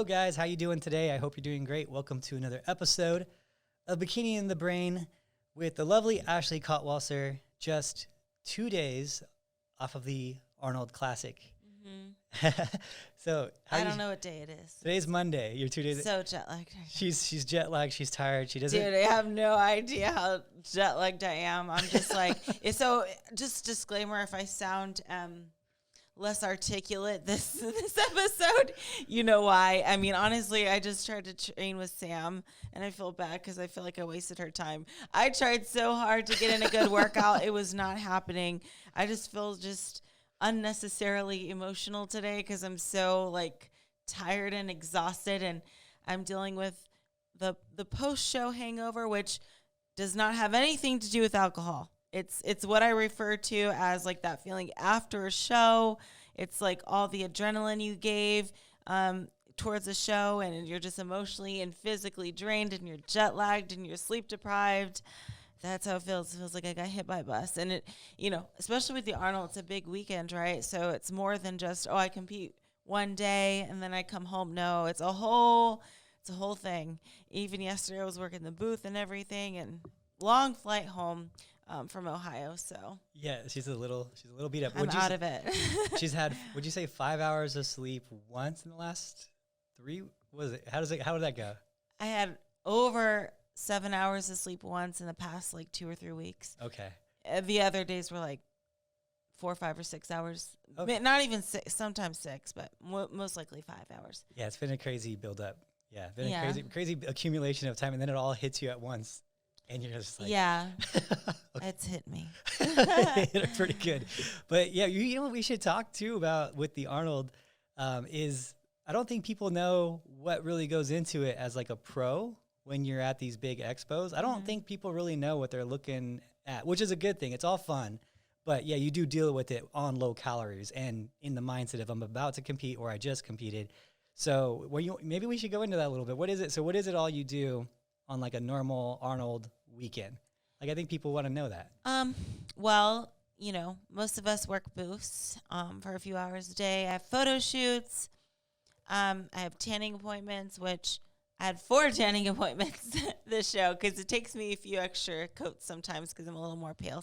Hello, guys. How you doing today? I hope you're doing great. Welcome to another episode of Bikini in the Brain with the lovely Ashley Cotwalser. Just 2 days off of the Arnold Classic. So I don't know what day it is. Today's Monday. You're 2 days. So jet lagged. She's jet lagged. She's tired. She doesn't. Dude, I have no idea how jet lagged I am. I'm just like, so just disclaimer, if I sound less articulate this episode, you know why. I mean, honestly, I just tried to train with Sam, and I feel bad because I feel like I wasted her time. I tried so hard to get in a good workout. It was not happening. I just feel unnecessarily emotional today because I'm so like tired and exhausted, and I'm dealing with the post-show hangover, which does not have anything to do with alcohol. It's what I refer to as like that feeling after a show. It's like all the adrenaline you gave towards a show, and you're just emotionally and physically drained, and you're jet lagged, and you're sleep deprived. That's how it feels. It feels like I got hit by a bus. And it, especially with the Arnold, it's a big weekend, right? So it's more than just, I compete one day and then I come home. No, it's a whole thing. Even yesterday I was working the booth and everything, and long flight home from Ohio. So yeah, she's a little beat up. I'm out of it. She's had, would you say 5 hours of sleep once in the last 3? How did that go? I had over 7 hours of sleep once in the past like 2 or 3 weeks. Okay. The other days were like 4, 5, or 6 hours. Okay. Not even 6, sometimes 6, but most likely 5 hours. Yeah, it's been a crazy build-up. Yeah, a crazy accumulation of time, and then it all hits you at once, and you're just like... Yeah, it's hit me. It hit it pretty good. But yeah, you know what we should talk, too, about with the Arnold is I don't think people know what really goes into it as like a pro when you're at these big expos. I don't think people really know what they're looking at, which is a good thing. It's all fun. But yeah, you do deal with it on low calories and in the mindset of I'm about to compete or I just competed. So maybe we should go into that a little bit. What is it? So what is it all you do on like a normal Arnold weekend? Like, I think people want to know that. Well, most of us work booths for a few hours a day. I have photo shoots. I have tanning appointments, which I had 4 tanning appointments this show because it takes me a few extra coats sometimes because I'm a little more pale.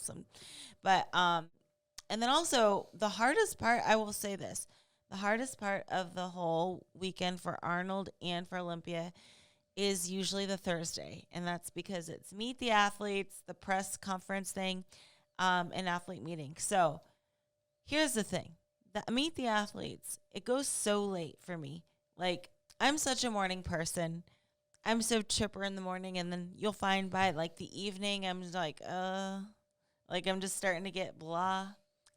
But and then also the hardest part, I will say this, the hardest part of the whole weekend for Arnold and for Olympia is usually the Thursday. And that's because it's meet the athletes, the press conference thing, and athlete meeting. So here's the thing. Meet the athletes, it goes so late for me. Like, I'm such a morning person. I'm so chipper in the morning, and then you'll find by like the evening, I'm just like I'm just starting to get blah,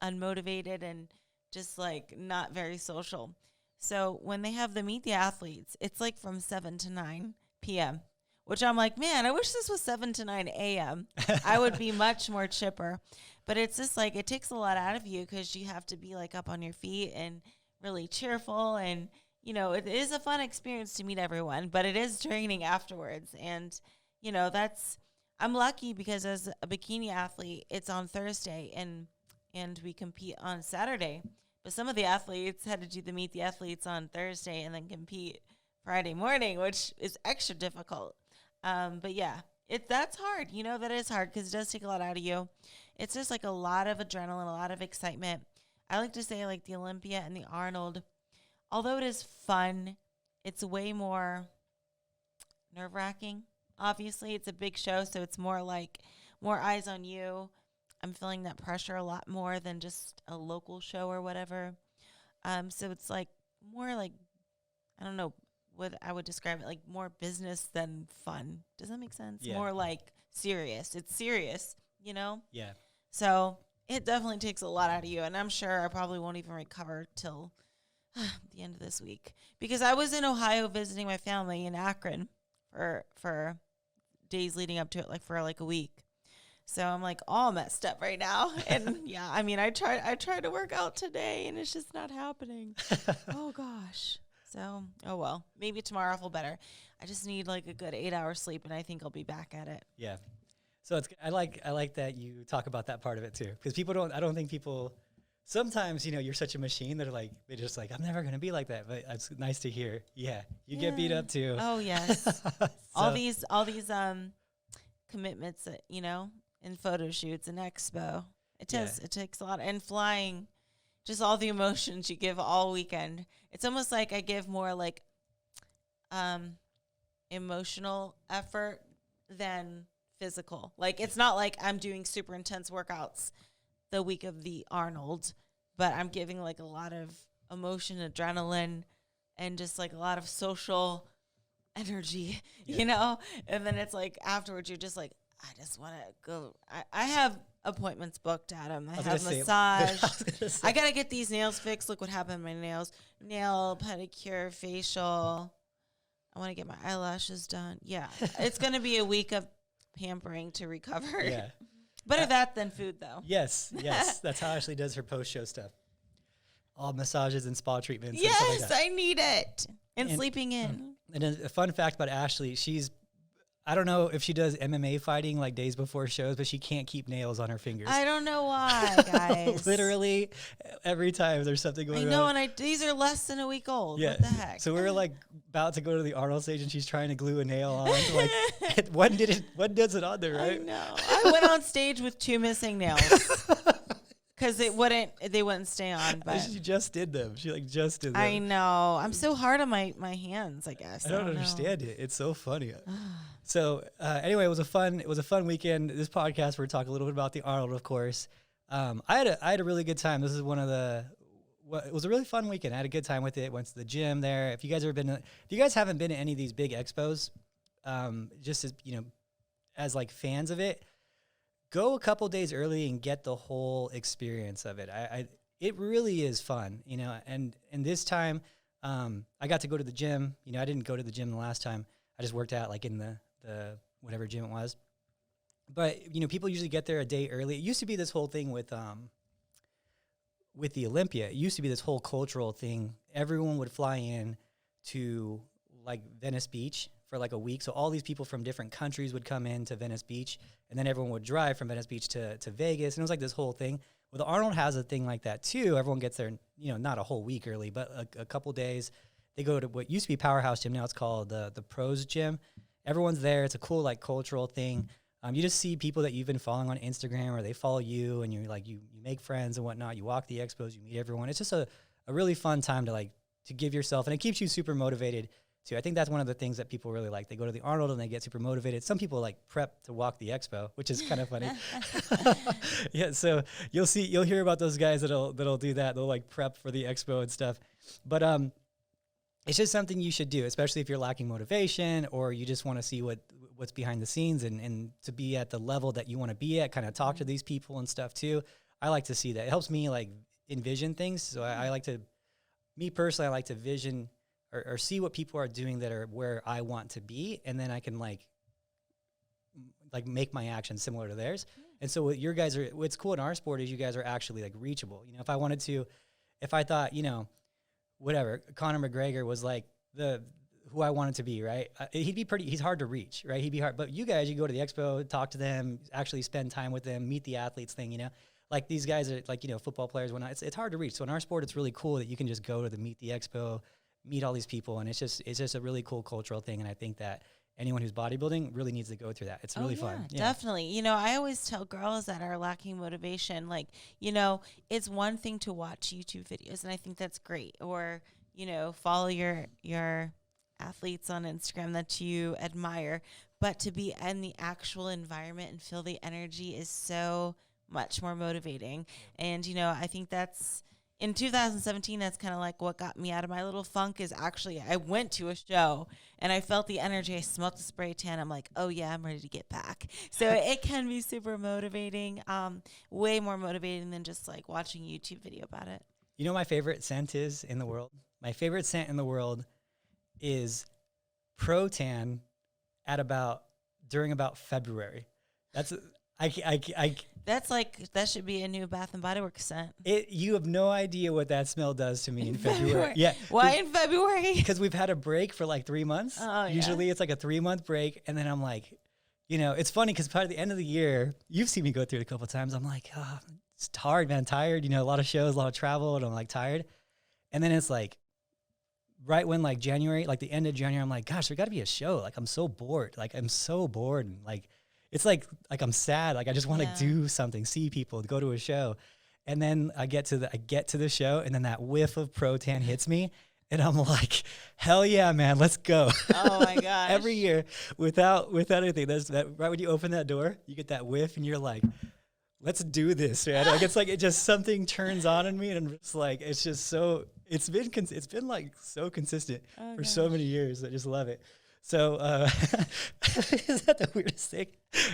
unmotivated, and just like not very social. So when they have the meet the athletes, it's like from 7 to 9 p.m., which I'm like, man, I wish this was 7 to 9 a.m. I would be much more chipper. But it's just like it takes a lot out of you because you have to be like up on your feet and really cheerful, and it is a fun experience to meet everyone, but it is draining afterwards. And, I'm lucky because as a bikini athlete, it's on Thursday and we compete on Saturday. But some of the athletes had to do the meet the athletes on Thursday and then compete Friday morning, which is extra difficult. But yeah, that's hard. That is hard because it does take a lot out of you. It's just like a lot of adrenaline, a lot of excitement. I like to say like the Olympia and the Arnold, although it is fun, it's way more nerve-wracking. Obviously, it's a big show, so it's more like more eyes on you. I'm feeling that pressure a lot more than just a local show or whatever. So it's like more like, I don't know what I would describe it, like more business than fun. Does that make sense? Yeah. More like serious. It's serious, Yeah. So it definitely takes a lot out of you, and I'm sure I probably won't even recover till the end of this week because I was in Ohio visiting my family in Akron for days leading up to it, like for like a week. So I'm like all messed up right now. And yeah, I mean, I tried to work out today and it's just not happening. Oh gosh. So, oh well, maybe tomorrow I'll feel better. I just need like a good 8-hour sleep and I think I'll be back at it. Yeah. So I like that you talk about that part of it too, because I don't think people sometimes, you're such a machine that they're just like, I'm never going to be like that. But it's nice to hear. Yeah. You get beat up too. Oh yes. All these commitments that, in photo shoots and expo. It takes a lot. And flying, just all the emotions you give all weekend. It's almost like I give more like emotional effort than physical. Like, it's not like I'm doing super intense workouts the week of the Arnold, but I'm giving like a lot of emotion, adrenaline, and just like a lot of social energy, And then it's like afterwards, you're just like, I just want to go. I have appointments booked, Adam. I have massage. I got to get these nails fixed. Look what happened to my nails. Nail, pedicure, facial. I want to get my eyelashes done. Yeah. It's going to be a week of pampering to recover. Yeah. Better that than food, though. Yes. That's how Ashley does her post-show stuff. All massages and spa treatments. Yes, and stuff like that. I need it. And sleeping in. And a fun fact about Ashley, I don't know if she does MMA fighting like days before shows, but she can't keep nails on her fingers. I don't know why, guys. Literally every time there's something going on. I know, and these are less than a week old. Yeah. What the heck? So we were like about to go to the Arnold stage, and she's trying to glue a nail on. Like, when does it on there, right? I know. I went on stage with 2 missing nails. Because they wouldn't stay on. But she just did them. She just did them. I know. I'm so hard on my hands, I guess. I don't understand it. It's so funny. So anyway, it was a fun weekend. This podcast, we're talking a little bit about the Arnold, of course. I had a really good time. This is it was a really fun weekend. I had a good time with it. Went to the gym there. If you guys haven't been to any of these big expos, just as like fans of it, go a couple days early and get the whole experience of it. It really is fun, and this time, I got to go to the gym. I didn't go to the gym the last time. I just worked out like in the whatever gym it was. But, people usually get there a day early. It used to be this whole thing with the Olympia. It used to be this whole cultural thing. Everyone would fly in to like Venice Beach for like a week. So all these people from different countries would come in to Venice Beach, and then everyone would drive from Venice Beach to Vegas. And it was like this whole thing. Well, the Arnold has a thing like that too. Everyone gets there, not a whole week early, but a couple days. They go to what used to be Powerhouse Gym. Now it's called the Pros Gym. Everyone's there. It's a cool like cultural thing. You just see people that you've been following on Instagram, or they follow you, and you're like, you make friends and whatnot. You walk the expos, you meet everyone. It's just a really fun time to give yourself, and it keeps you super motivated too. I think that's one of the things that people really like. They go to the Arnold and they get super motivated. Some people like prep to walk the expo, which is kind of funny. Yeah, so you'll hear about those guys that'll do that. They'll like prep for the expo and stuff. But it's just something you should do, especially if you're lacking motivation, or you just want to see what's behind the scenes and to be at the level that you want to be at, kind of talk to these people and stuff too. I like to see that. It helps me like envision things. So I like to, me personally, I like to vision or see what people are doing that are where I want to be. And then I can like make my actions similar to theirs. And so what's cool in our sport is you guys are actually like reachable. If I thought, whatever, Conor McGregor was like who I wanted to be, right? He's hard to reach, right? He'd be hard, but you guys, you go to the expo, talk to them, actually spend time with them, meet the athletes thing, like these guys are like, football players, whatnot. It's hard to reach. So in our sport, it's really cool that you can just go to the Meet the Expo, meet all these people. And it's just a really cool cultural thing. And I think that anyone who's bodybuilding really needs to go through that. It's really fun. Yeah, definitely. I always tell girls that are lacking motivation, like, it's one thing to watch YouTube videos, and I think that's great. Or, follow your athletes on Instagram that you admire, but to be in the actual environment and feel the energy is so much more motivating. And, I think that's, in 2017, that's kind of like what got me out of my little funk. Is actually I went to a show and I felt the energy. I smelled the spray tan. I'm like, oh yeah, I'm ready to get back. So it can be super motivating, way more motivating than just like watching a YouTube video about it. My favorite scent is in the world? My favorite scent in the world is Pro Tan during about February. That's that should be a new Bath and Body Works scent. You have no idea what that smell does to me in February. Yeah. Why in February? Because we've had a break for like 3 months. Oh, Usually it's like a 3-month break. And then I'm like, it's funny because by the end of the year, you've seen me go through it a couple of times. I'm like, it's hard, man, tired, a lot of shows, a lot of travel, and I'm like tired. And then it's like right when like January, like the end of January, I'm like, gosh, there got to be a show. Like I'm so bored. Like I'm so bored. And like, it's like I'm sad. Like I just want to do something, see people, go to a show. And then I get to the show, and then that whiff of Protan hits me, and I'm like, hell yeah, man, let's go. Oh my gosh. Every year without anything. That's that right when you open that door, you get that whiff, and you're like, let's do this, man. Like it's like it just something turns on in me, and I'm just like, it's just so it's been like so consistent for so many years. I just love it. So is that the weirdest thing?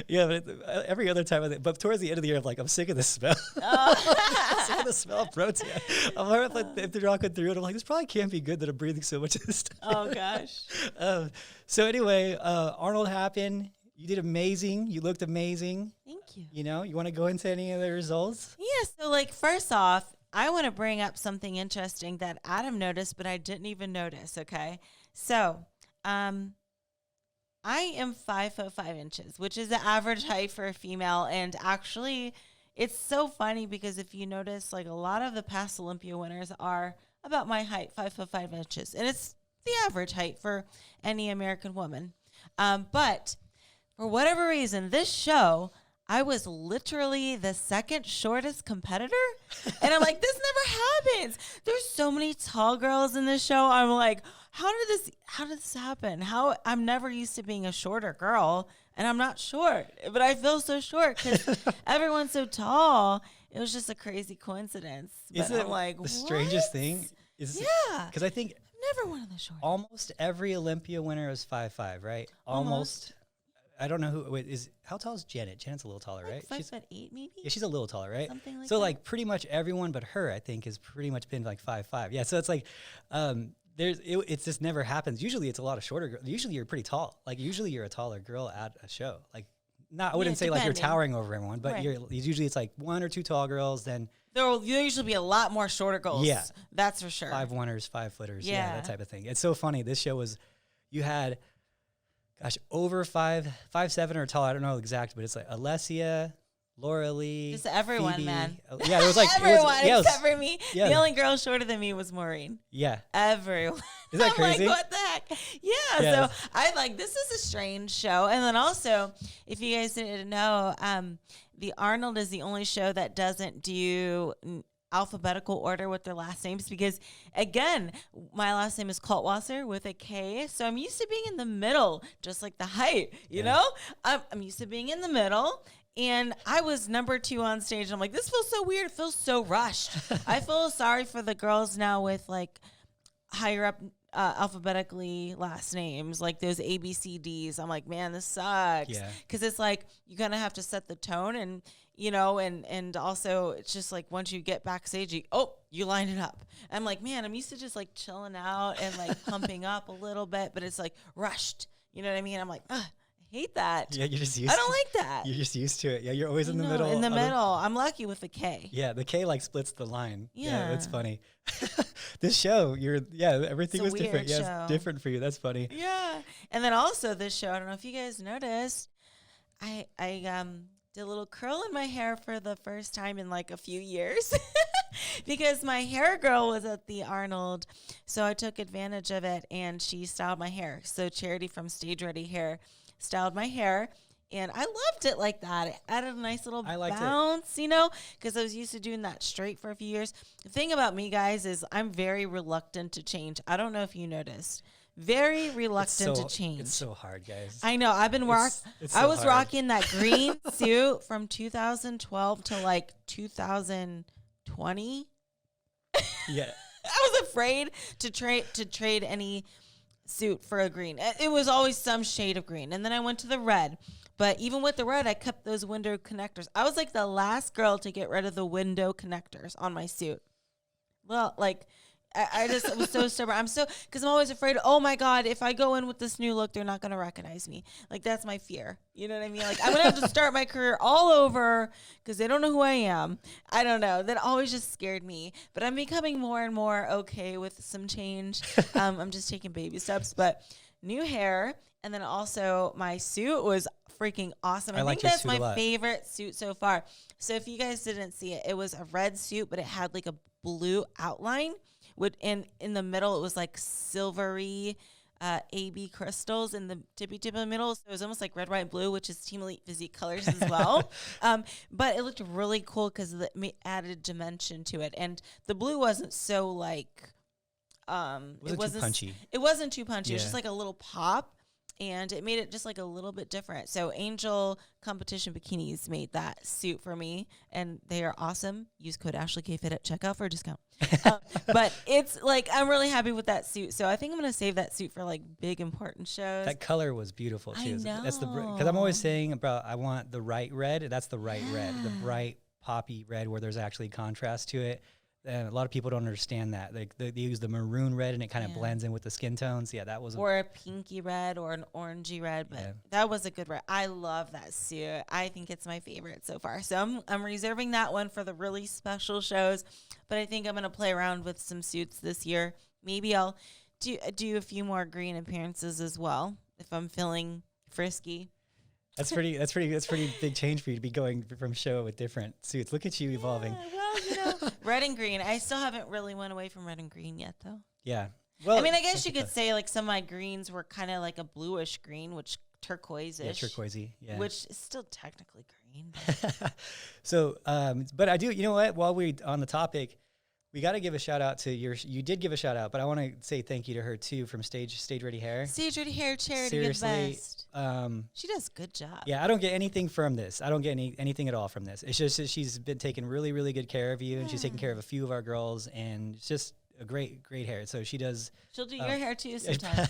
Yeah, but every other time, but towards the end of the year, I'm like, I'm sick of the smell. I'm sick of the smell of protein. I'm like, if they're walking through it, I'm like, this probably can't be good that I'm breathing so much of this stuff. Oh gosh. So anyway, Arnold happened. You did amazing. You looked amazing. Thank you. You want to go into any of the results? Yeah. So like, first off, I want to bring up something interesting that Adam noticed, but I didn't even notice. Okay. So, I am 5'5", which is the average height for a female. And actually, it's so funny because if you notice, like a lot of the past Olympia winners are about my height, 5'5", and it's the average height for any American woman. But for whatever reason, this show, I was literally the second shortest competitor. And I'm like, this never happens. There's so many tall girls in this show. I'm like, how did this happen? I'm never used to being a shorter girl, and I'm not short, but I feel so short because everyone's so tall. It was just a crazy coincidence. Isn't it like the strangest thing? Yeah. Because I think never one of the short. Almost every Olympia winner is 5'5", right? Almost. I don't know who how tall is Janet? Janet's a little taller, like right? 5'8", maybe? Yeah, she's a little taller, right? Something like so that. like pretty much everyone but her, I think, has pretty much been like 5'5". Yeah, so it's like it's just never happens. Usually it's a lot of shorter girls. Usually you're pretty tall. Like usually you're a taller girl at a show. Like I wouldn't say like you're towering over everyone, but usually it's like one or two tall girls, then there'll usually be a lot more shorter girls. Yeah. That's for sure. 5'1"ers, 5'footers, yeah, that type of thing. It's so funny. This show you had over 5'7" or tall. I don't know exact, but it's like Alessia, Laura Lee, just everyone, Phoebe. man. Yeah, it was like everyone except for me. Yeah. The only girl shorter than me was Maureen. Yeah, everyone. Is that crazy? I'm like, what the heck? Yeah. So I like this is a strange show, and then also, if you guys didn't know, the Arnold is the only show that doesn't do alphabetical order with their last names because, again, my last name is Kaltwasser with a K, so I'm used to being in the middle, just like the height, you know? I'm used to being in the middle, and I was number 2 on stage, and I'm like, this feels so weird. It feels so rushed. I feel sorry for the girls now with, like, higher up alphabetically last names, like those ABCDs. I'm like, man, this sucks. Yeah. Because it's like, you're going to have to set the tone and, and also it's just like once you get backstage, you line it up. I'm like, man, I'm used to just like chilling out and like pumping up a little bit, but it's like rushed. You know what I mean? I'm like, I hate that. Yeah, you're just used I don't like that. You're just used to it. Yeah, you're always in the middle. In the middle. I'm lucky with the K. Yeah, the K like splits the line. Yeah, it's funny. This show, everything was different. Yeah, it's different for you. That's funny. Yeah. And then also this show, I don't know if you guys noticed, I did a little curl in my hair for the first time in like a few years because my hair girl was at the Arnold. So I took advantage of it and she styled my hair. So Charity from Stage Ready Hair styled my hair. And I loved it like that. It added a nice little bounce, because I was used to doing that straight for a few years. The thing about me, guys, is I'm very reluctant to change. I don't know if you noticed. Very reluctant to change. It's so hard, guys. I know. I've been I was rocking that green suit from 2012 to like 2020. Yeah. I was afraid to trade any suit for a green. It was always some shade of green. And then I went to the red. But even with the red, I kept those window connectors. I was like the last girl to get rid of the window connectors on my suit. Well, like, I just was so stubborn. Because I'm always afraid, oh my God, if I go in with this new look, they're not going to recognize me. Like, that's my fear. You know what I mean? Like, I'm going to have to start my career all over because they don't know who I am. I don't know. That always just scared me. But I'm becoming more and more okay with some change. I'm just taking baby steps. But new hair. And then also my suit was freaking awesome. I I like think your that's suit a my lot. favorite suit so far. So if you guys didn't see it, it was a red suit, but it had like a blue outline. In the middle, it was like silvery AB crystals in the tippy of the middle. So it was almost like red, white, blue, which is Team Elite Physique colors as well. But it looked really cool because it added dimension to it. And the blue wasn't so like, it wasn't too punchy. It wasn't too punchy. It was Yeah. just like a little pop. And it made it just like a little bit different. So Angel Competition Bikinis made that suit for me, and they are awesome. Use code AshleyKFit at checkout for a discount. But it's like, I'm really happy with that suit. So I think I'm going to save that suit for like big important shows. That color was beautiful I too. know. That's because I'm always saying about I want the right red. That's the right red, the bright poppy red where there's actually contrast to it. And a lot of people don't understand that. They use the maroon red and it kind of blends in with the skin tones. Yeah, that was or a pinky red or an orangey red, but that was a good red. I love that suit. I think it's my favorite so far. So I'm reserving that one for the really special shows, but I think I'm going to play around with some suits this year. Maybe I'll do a few more green appearances as well if I'm feeling frisky. That's pretty big change for you to be going from show with different suits. Look at you evolving. Well, red and green. I still haven't really went away from red and green yet, though. Yeah. Well, I mean, I guess you could say like some of my greens were kind of like a bluish green, which turquoise-ish. Yeah, turquoisey. Yeah. Which is still technically green. So, but I do, you know what? While we're on the topic, we got to give a shout out to you did give a shout out, but I want to say thank you to her too from Stage Ready Hair. Stage Ready Hair Charity, Seriously, the best. She does a good job. Yeah, I don't get anything from this. I don't get anything at all from this. It's just that she's been taking really, really good care of you, and she's taking care of a few of our girls, and it's just a great hair. So she does. She'll do your hair too sometimes.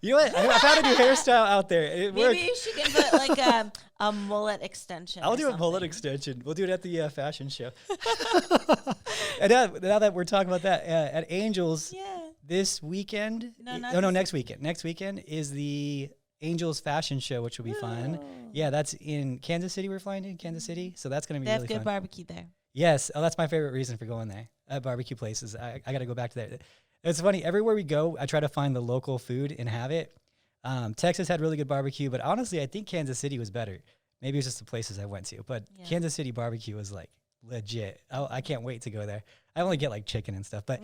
You know what? I found a new hairstyle out there. It Maybe worked. she can put like a mullet extension. I'll do a mullet extension. We'll do it at the fashion show. And now that we're talking about that, at Angels this weekend. No, next weekend. Next weekend is the Angels fashion show, which will be fun. Yeah, that's in Kansas City. We're flying to Kansas City, so that's going to be really fun. They have good barbecue there. Yes. Oh, that's my favorite reason for going there. Barbecue places. I got to go back to that. It's funny. Everywhere we go, I try to find the local food and have it. Texas had really good barbecue, but honestly, I think Kansas City was better. Maybe it was just the places I went to, but Kansas City barbecue was like legit. I can't wait to go there. I only get like chicken and stuff, but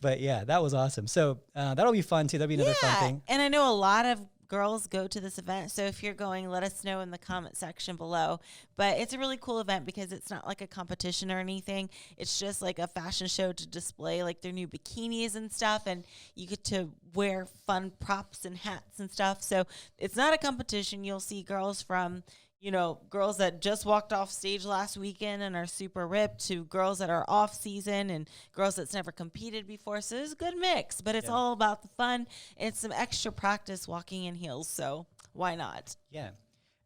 but yeah, that was awesome. So that'll be fun too. That'll be another fun thing. And I know a lot of girls go to this event. So if you're going, let us know in the comment section below. But it's a really cool event because it's not like a competition or anything. It's just like a fashion show to display like their new bikinis and stuff. And you get to wear fun props and hats and stuff. So it's not a competition. You'll see girls from, girls that just walked off stage last weekend and are super ripped to girls that are off season and girls that's never competed before. So it's a good mix, but it's all about the fun and some extra practice walking in heels. So why not? Yeah.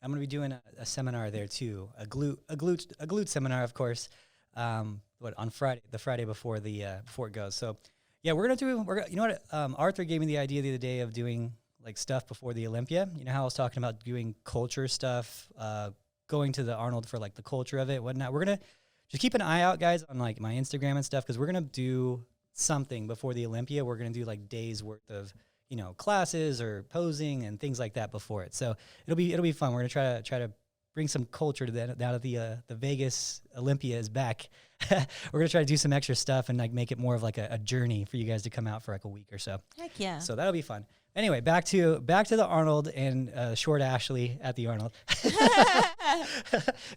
I'm going to be doing a seminar there too. A glute seminar, of course. On Friday, the Friday before it goes. So yeah, you know what? Arthur gave me the idea the other day of doing like stuff before the Olympia. You know how I was talking about doing culture stuff, going to the Arnold for like the culture of it, whatnot. We're going to just keep an eye out, guys, on like my Instagram and stuff, because we're going to do something before the Olympia. We're going to do like days worth of, classes or posing and things like that before it. So it'll be fun. We're going to try to bring some culture to that now that the Vegas Olympia is back. We're going to try to do some extra stuff and like make it more of like a journey for you guys to come out for like a week or so. Heck yeah. So that'll be fun. Anyway, back to the Arnold and short Ashley at the Arnold.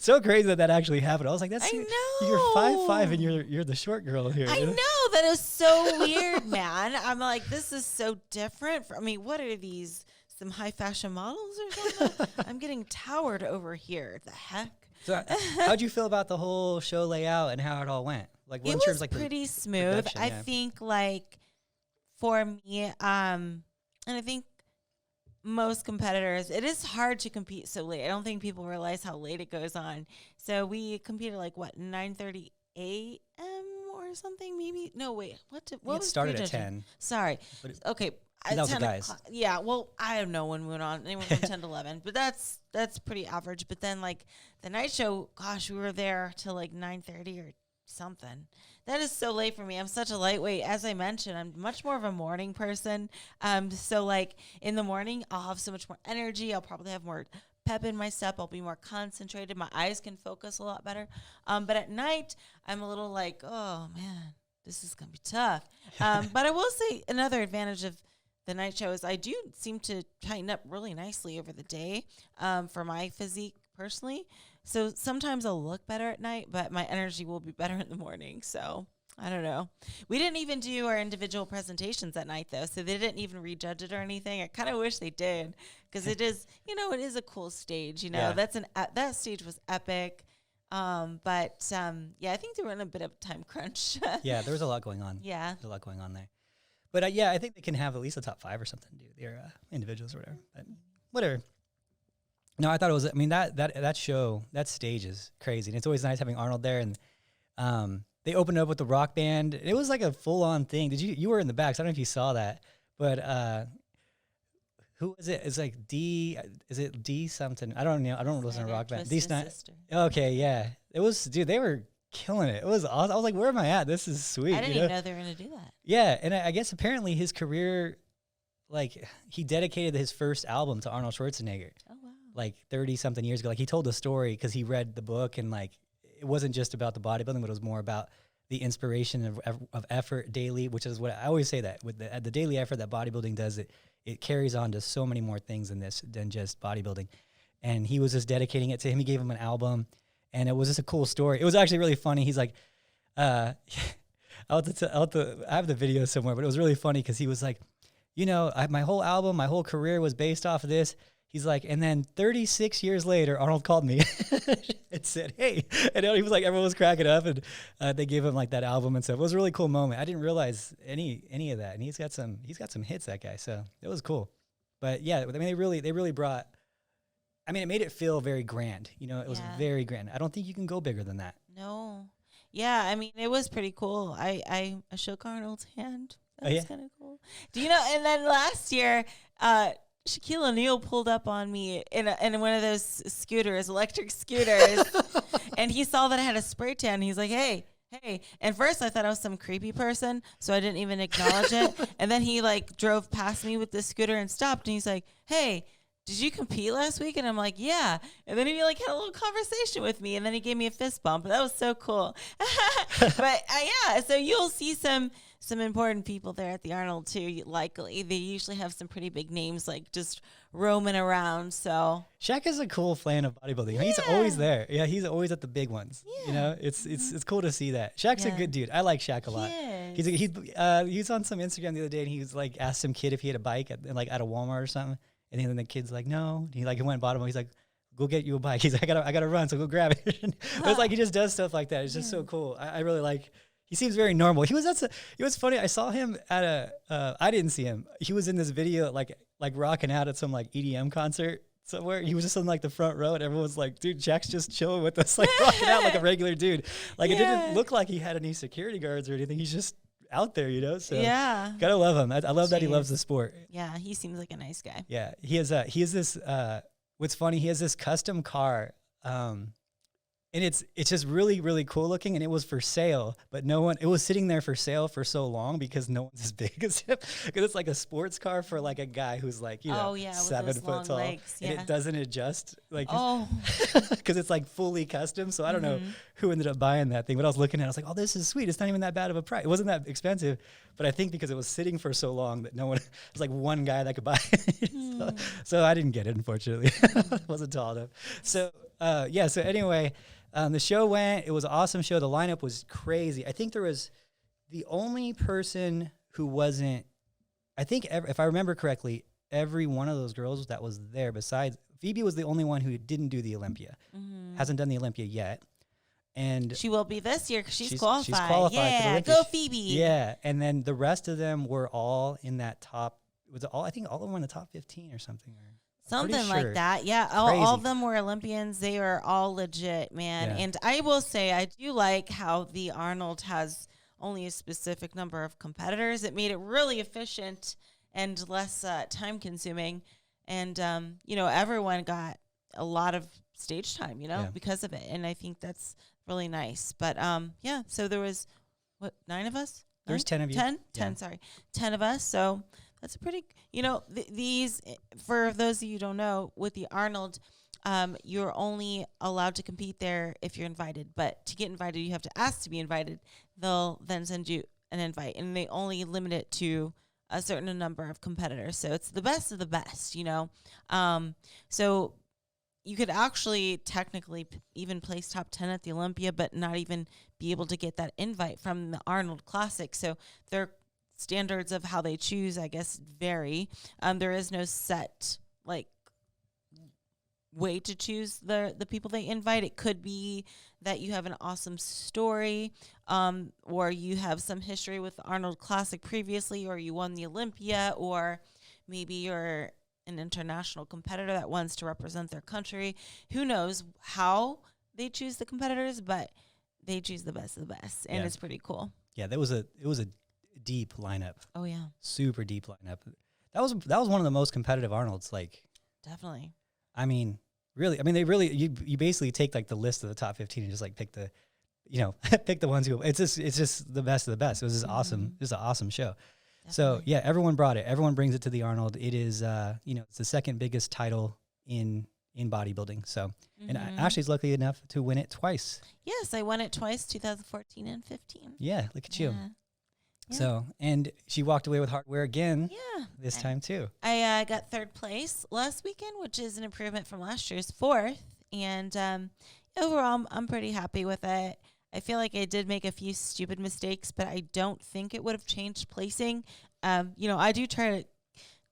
So crazy that actually happened. I was like, I know. You're 5'5" and you're the short girl here. I know. That is so weird, man. I'm like, this is so different. What are these? Some high fashion models or something? I'm getting towered over here. The heck? So how'd you feel about the whole show layout and how it all went? Like, it was pretty smooth. I think like for me, and I think most competitors, it is hard to compete so late. I don't think people realize how late it goes on. So we competed like 9:30 a.m. or something, maybe. No, wait. What it started at 10. Sorry. Okay. That was the guys. Yeah, well, I don't know when we went on. Anywhere from 10 to 11, but that's pretty average. But then like the night show, gosh, we were there till like 9:30 or something. That is so late for me. I'm such a lightweight. As I mentioned, I'm much more of a morning person. So like in the morning, I'll have so much more energy. I'll probably have more pep in my step. I'll be more concentrated. My eyes can focus a lot better. But at night, I'm a little like, oh man, this is gonna be tough. But I will say another advantage of the night show is I do seem to tighten up really nicely over the day for my physique personally. So sometimes I'll look better at night, but my energy will be better in the morning. So I don't know. We didn't even do our individual presentations at night, though. So they didn't even rejudge it or anything. I kind of wish they did because it is, it is a cool stage. Yeah. That stage was epic. But I think they were in a bit of a time crunch. Yeah, there was a lot going on. Yeah. There's a lot going on there. But I think they can have at least a top 5 or something, do their individuals or whatever. But whatever. No, I thought it was. I mean, that show, that stage is crazy, and it's always nice having Arnold there. And they opened up with the rock band. It was like a full on thing. You were in the back? So I don't know if you saw that, but who is it? It's like D. Is it D something? I don't know. I don't listen to rock band. D sister. Okay, yeah. It was, dude. They were killing it. It was awesome. I was like, where am I at? This is sweet. I didn't even know they were gonna do that. Yeah, and I guess apparently his career, like he dedicated his first album to Arnold Schwarzenegger. Oh wow. Like 30 something years ago. Like he told the story because he read the book, and like it wasn't just about the bodybuilding, but it was more about the inspiration of effort daily, which is what I always say, that with the daily effort that bodybuilding does, it carries on to so many more things than just bodybuilding. And he was just dedicating it to him. He gave him an album, and it was just a cool story. It was actually really funny. He's like, I have the video somewhere, but it was really funny because he was like, my whole album, my whole career was based off of this. He's like, and then 36 years later, Arnold called me and said, hey. And he was like, everyone was cracking up, and they gave him like that album and stuff. It was a really cool moment. I didn't realize any of that. And he's got some hits, that guy. So it was cool. But yeah, I mean, they really brought, I mean, it made it feel very grand. It was very grand. I don't think you can go bigger than that. No. Yeah, I mean, it was pretty cool. I shook Arnold's hand. That was kind of cool. Do you know, and then last year, Shaquille O'Neal pulled up on me in one of those electric scooters, and he saw that I had a spray tan. He's like, hey. And first I thought I was some creepy person, so I didn't even acknowledge it. And then he like drove past me with the scooter and stopped, and he's like, hey, did you compete last week? And I'm like, yeah. And then he like had a little conversation with me, and then he gave me a fist bump. That was so cool. But so you'll see some important people there at the Arnold too. Likely, they usually have some pretty big names like just roaming around. So Shaq is a cool fan of bodybuilding. Yeah. He's always there. Yeah, he's always at the big ones. Yeah. It's cool to see that. Shaq's a good dude. I like Shaq a lot. He was on some Instagram the other day, and he was like asked some kid if he had a bike at a Walmart or something. And then the kid's like, no. He went and bought him. He's like, go get you a bike. He's like, I gotta run, so go grab it. It's like he just does stuff like that. It's just so cool. I really like. He seems very normal. It was funny. I saw him at I didn't see him. He was in this video like rocking out at some like EDM concert somewhere. He was just on like the front row, and everyone's like, dude, Jack's just chilling with us, like rocking out like a regular dude. Like it didn't look like he had any security guards or anything. He's just out there, So gotta love him. I love that he loves the sport. Yeah, he seems like a nice guy. Yeah, he has this. What's funny? He has this custom car. And it's just really, really cool looking, and it was for sale, but it was sitting there for sale for so long because no one's as big as him, because it's like a sports car for like a guy who's like, 7 foot tall, and it doesn't adjust because it's like fully custom. So I don't know who ended up buying that thing, but I was looking at it, I was like, oh, this is sweet. It's not even that bad of a price. It wasn't that expensive, but I think because it was sitting for so long that no one, there's like one guy that could buy it. So I didn't get it, unfortunately. Wasn't tall enough. So so anyway, the show went. It was an awesome show. The lineup was crazy. I think there was the only person who wasn't. I think if I remember correctly, every one of those girls that was there, besides Phoebe, was the only one who didn't do the Olympia. Hasn't done the Olympia yet, and she will be this year because she's qualified. She's qualified. Yeah, for the Olympia. Go Phoebe. Yeah, and then the rest of them were all in that top. I think all of them were in the top 15 or something. Something like that. Yeah. All of them were Olympians. They were all legit, man. Yeah. And I will say, I do like how the Arnold has only a specific number of competitors. It made it really efficient and less time consuming. And, everyone got a lot of stage time, because of it. And I think that's really nice. But, so there was what, 9 of us? There's 10 of you. 10? Yeah. 10, sorry. 10 of us. So that's a pretty, these, for those of you who don't know, with the Arnold, you're only allowed to compete there if you're invited. But to get invited, you have to ask to be invited. They'll then send you an invite, and they only limit it to a certain number of competitors. So it's the best of the best, So you could actually technically even place top 10 at the Olympia, but not even be able to get that invite from the Arnold Classic. So their standards of how they choose, I guess, vary. There is no set, way to choose the people they invite. It could be that you have an awesome story, or you have some history with the Arnold Classic previously, or you won the Olympia, or maybe you're an international competitor that wants to represent their country. Who knows how they choose the competitors, but they choose the best of the best, and it's pretty cool. Yeah, it was a deep lineup. Oh yeah, super deep lineup. That was one of the most competitive Arnolds. Definitely. I mean, really. I mean, you basically take the list of the top 15 and just pick the, pick the ones who. It's just the best of the best. It was just awesome. It was an awesome show. Definitely. So yeah, everyone brought it. Everyone brings it to the Arnold. It is, it's the second biggest title in bodybuilding. So, and Ashley's lucky enough to win it twice. Yes, I won it twice, 2014 and 15. Yeah, look at you. Yeah. So, and she walked away with hardware again. Yeah, this time too. I got 3rd place last weekend, which is an improvement from last year's 4th. And overall, I'm pretty happy with it. I feel like I did make a few stupid mistakes, but I don't think it would have changed placing. I do try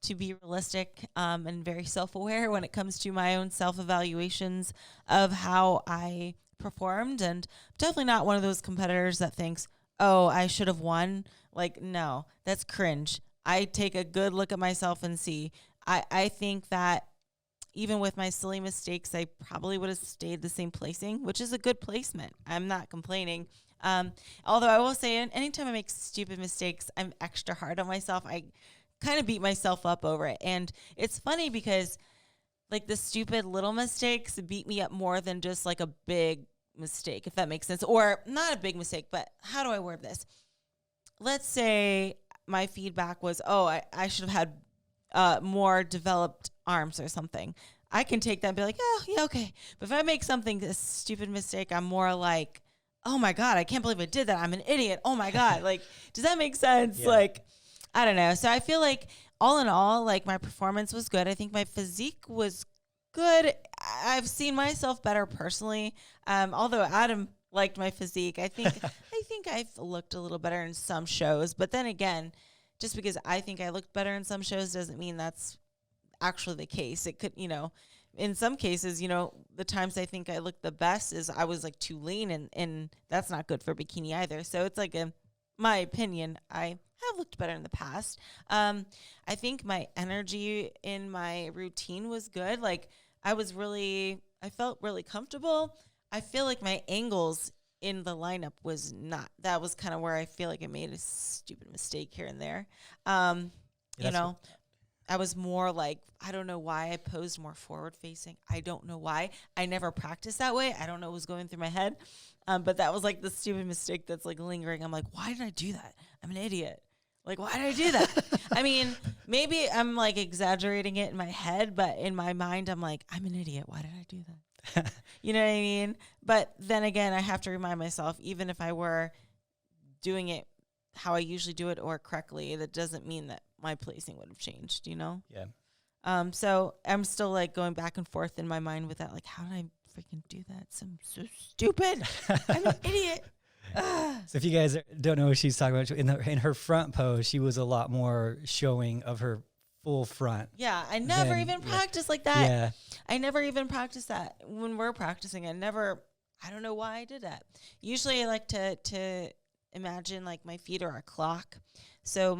to be realistic and very self-aware when it comes to my own self-evaluations of how I performed. And I'm definitely not one of those competitors that thinks, oh, I should have won. No, that's cringe. I take a good look at myself and see. I think that even with my silly mistakes, I probably would have stayed the same placing, which is a good placement. I'm not complaining. Although I will say, anytime I make stupid mistakes, I'm extra hard on myself. I kind of beat myself up over it. And it's funny because the stupid little mistakes beat me up more than just a big mistake, if that makes sense. Or not a big mistake, but how do I word this? Let's say my feedback was, oh, I should have had more developed arms or something. I can take that and be like, oh, yeah, okay. But if I make a stupid mistake, I'm more like, oh my God, I can't believe I did that. I'm an idiot. Oh my God. Does that make sense? Yeah. I don't know. So I feel all in all, my performance was good. I think my physique was good. I've seen myself better personally. Although Adam liked my physique, I think I've looked a little better in some shows. But then again, just because I think I looked better in some shows doesn't mean that's actually the case. It could, in some cases, the times I think I looked the best is I was too lean, and that's not good for bikini either. So it's my opinion, I have looked better in the past. I think my energy in my routine was good. I felt really comfortable. I feel like my angles in the lineup was not. That was kind of where I feel like I made a stupid mistake here and there. I was more I don't know why I posed more forward facing. I don't know why. I never practiced that way. I don't know what was going through my head. But that was the stupid mistake that's lingering. I'm why did I do that? I'm an idiot. Why did I do that? I mean, maybe I'm exaggerating it in my head, but in my mind, I'm I'm an idiot. Why did I do that? You know what I mean? But then again, I have to remind myself, even if I were doing it how I usually do it or correctly, that doesn't mean that my placing would have changed, Yeah. So I'm still going back and forth in my mind with that. How did I freaking do that? I'm so stupid. I'm an idiot. So if you guys don't know what she's talking about, in her front pose, she was a lot more showing of her full front. Yeah, I never even practiced like that. Yeah. I never even practiced that when we're practicing. I don't know why I did that. Usually I like to imagine my feet are a clock. So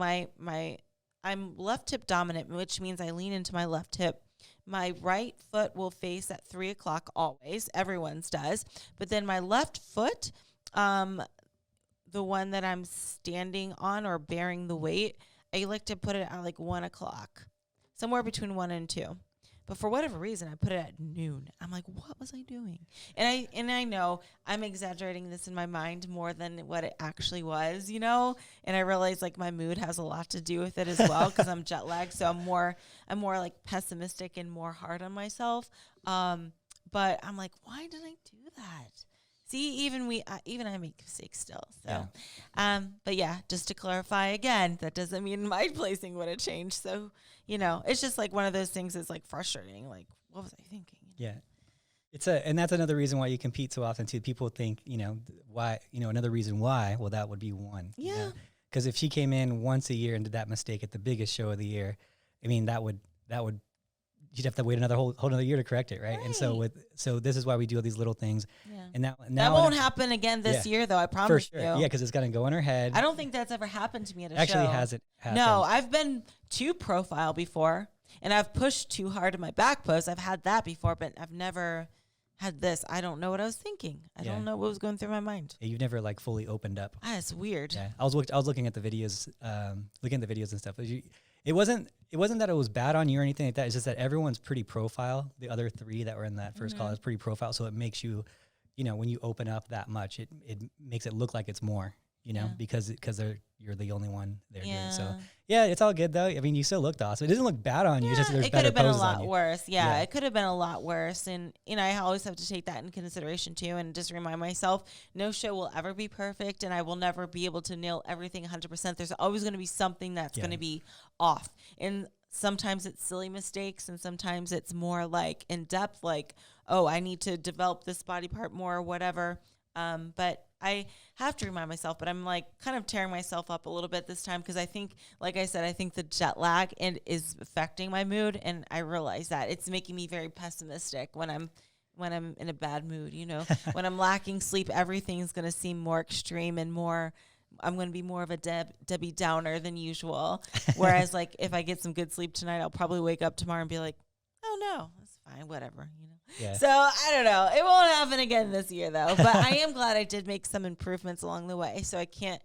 I'm left hip dominant, which means I lean into my left hip. My right foot will face at 3 o'clock always. Everyone's does. But then my left foot, the one that I'm standing on or bearing the weight, I like to put it at 1 o'clock, somewhere between 1 and 2. But for whatever reason, I put it at noon. I'm like, what was I doing? And I know I'm exaggerating this in my mind more than what it actually was, you know? And I realize like my mood has a lot to do with it as well because I'm jet lagged. So I'm more like pessimistic and more hard on myself. But I'm like, why did I do that? See, even I make mistakes still. So, but yeah, just to clarify again, that doesn't mean my placing would have changed. So, you know, it's just like one of those things that's like frustrating. Like, what was I thinking? Yeah. And that's another reason why you compete so often too. People think, you know, why, you know, another reason why, well, that would be one. Yeah. Because if she came in once a year and did that mistake at the biggest show of the year, I mean, that would, you'd have to wait another whole another year to correct it, right? And so this is why we do all these little things. Yeah. And now that won't happen again this year, though. I promise you. Yeah, because it's gonna go in her head. I don't think that's ever happened to me at a show. Actually, hasn't happened. No, I've been too profile before, and I've pushed too hard in my back post. I've had that before, but I've never had this. I don't know what I was thinking. I don't know what was going through my mind. Yeah, you've never like fully opened up. It's weird. Yeah, I was looking at the videos, and stuff. It wasn't that it was bad on you or anything like that. It's just that everyone's pretty profile. The other three that were in that first call is pretty profile. So it makes you, you know, when you open up that much, it makes it look like it's more, you know, because you're the only one there doing it. So yeah, it's all good though. I mean, you still looked awesome. It doesn't look bad on you. It's just there's better poses on you. It could have been a lot worse. Yeah, it could have been a lot worse. And, you know, I always have to take that in consideration too and just remind myself, no show will ever be perfect and I will never be able to nail everything 100%. There's always going to be something that's going to be off. And sometimes it's silly mistakes and sometimes it's more like in depth, like, oh, I need to develop this body part more or whatever. But I have to remind myself, but I'm like kind of tearing myself up a little bit this time because I think, like I said, I think the jet lag is affecting my mood, and I realize that it's making me very pessimistic when I'm in a bad mood. You know, when I'm lacking sleep, everything's going to seem more extreme and more. I'm going to be more of a Debbie Downer than usual. Whereas, like, if I get some good sleep tonight, I'll probably wake up tomorrow and be like, oh no, that's fine, whatever, you know. Yeah. So I don't know. It won't happen again this year though. But I am glad I did make some improvements along the way. So I can't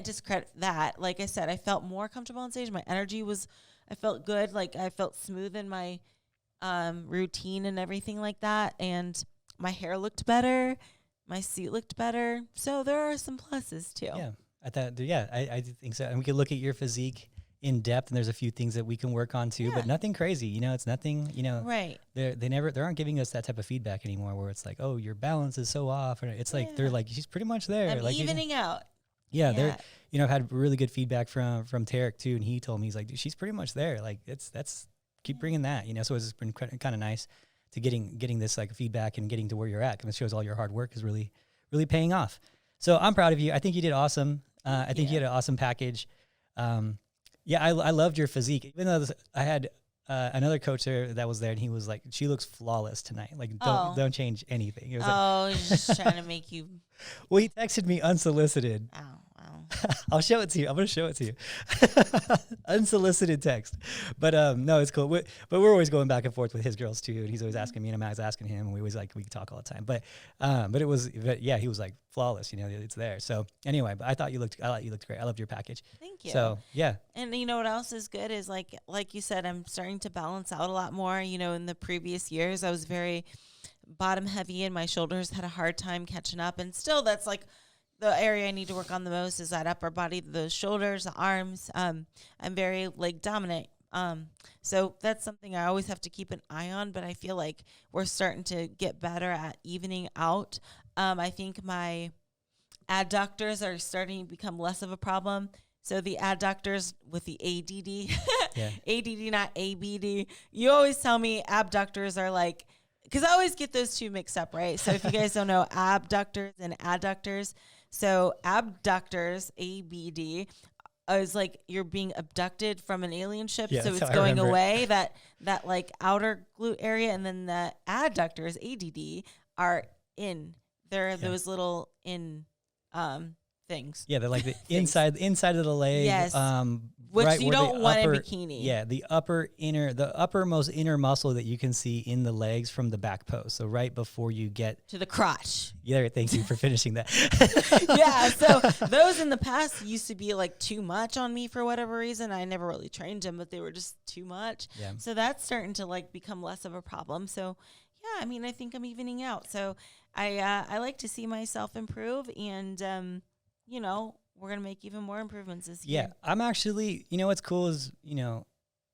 discredit that. Like I said, I felt more comfortable on stage. My energy I felt good. Like I felt smooth in my routine and everything like that. And my hair looked better. My seat looked better. So there are some pluses too. Yeah. I think so. And we could look at your physique in depth, and there's a few things that we can work on too, but nothing crazy. You know, it's nothing, you know, right. They aren't giving us that type of feedback anymore where it's like, oh, your balance is so off. And it's like, they're like, she's pretty much there. I'm like evening out. Yeah. They're, you know, I've had really good feedback from Tarek too. And he told me, he's like, she's pretty much there. Like keep bringing that, you know? So it's been kind of nice to getting this like feedback and getting to where you're at. And it shows all your hard work is really, really paying off. So I'm proud of you. I think you did awesome. I think you had an awesome package. Yeah, I loved your physique. Even though I had another coach there that was there, and he was like, "She looks flawless tonight. Like, don't change anything." It was he's just trying to make you. Well, he texted me unsolicited. Ow. I'll show it to you. I'm gonna show it to you. Unsolicited text, but no, it's cool. But we're always going back and forth with his girls too, and he's always asking me, and Matt's asking him, and we talk all the time. But yeah, he was like flawless. You know, it's there. So anyway, but I thought you looked great. I loved your package. Thank you. So yeah, and you know what else is good is like you said, I'm starting to balance out a lot more. You know, in the previous years, I was very bottom heavy, and my shoulders had a hard time catching up, and still that's like. The area I need to work on the most is that upper body, the shoulders, the arms. I'm very leg dominant. So that's something I always have to keep an eye on, but I feel like we're starting to get better at evening out. I think my adductors are starting to become less of a problem. So the adductors with the ADD, ADD, not ABD. You always tell me abductors are like, because I always get those two mixed up, right? So if you guys don't know abductors and adductors, so abductors, ABD, is like you're being abducted from an alien ship, so it's going away, that like outer glute area, and then the adductors, ADD, are in. They're those little in things. Yeah, they're like the inside of the leg. Yes. Which right you where don't want in upper, bikini. Yeah, the uppermost inner muscle that you can see in the legs from the back post. So right before you get to the crotch. Yeah, thank you for finishing that. Yeah, so those in the past used to be like too much on me for whatever reason. I never really trained them, but they were just too much. Yeah. So that's starting to like become less of a problem. So yeah, I mean, I think I'm evening out. So I like to see myself improve, and you know, we're gonna make even more improvements this year. Yeah, I'm actually, you know, what's cool is, you know,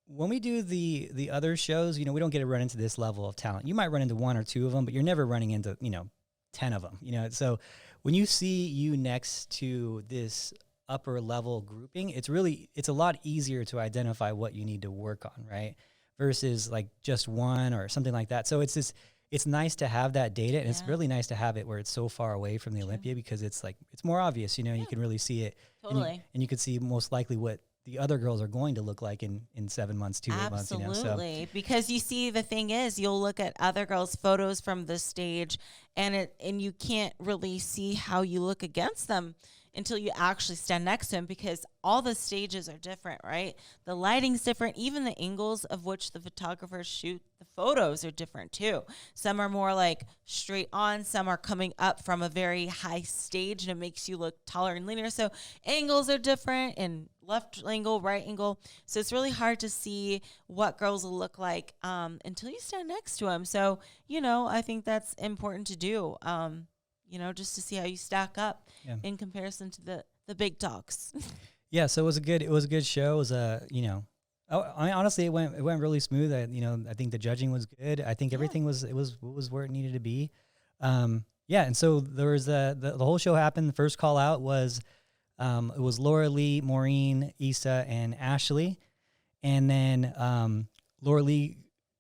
when we do the other shows, you know, we don't get to run into this level of talent. You might run into one or two of them, but you're never running into, you know, 10 of them, you know. So when you see you next to this upper level grouping, it's a lot easier to identify what you need to work on, right? Versus like just one or something like that. So it's nice to have that data, and it's really nice to have it where it's so far away from the Olympia, because it's like, it's more obvious, you know, you can really see it. Totally. And you could see most likely what the other girls are going to look like in 7 months, 8 months, you know. Absolutely. Because you see, the thing is, you'll look at other girls' photos from the stage, and you can't really see how you look against them until you actually stand next to them, because all the stages are different, right? The lighting's different. Even the angles of which the photographers shoot the photos are different too. Some are more like straight on, some are coming up from a very high stage, and it makes you look taller and leaner. So angles are different, and left angle, right angle. So it's really hard to see what girls will look like until you stand next to them. So, you know, I think that's important to do. You know, just to see how you stack up in comparison to the big dogs. Yeah, so it was a good show. It was you know, I mean, honestly, it went really smooth. You know, I think the judging was good. I think everything was where it needed to be. Yeah, and so there was the whole show happened. The first call out was it was Laura Lee, Maureen, Issa, and Ashley, and then Laura Lee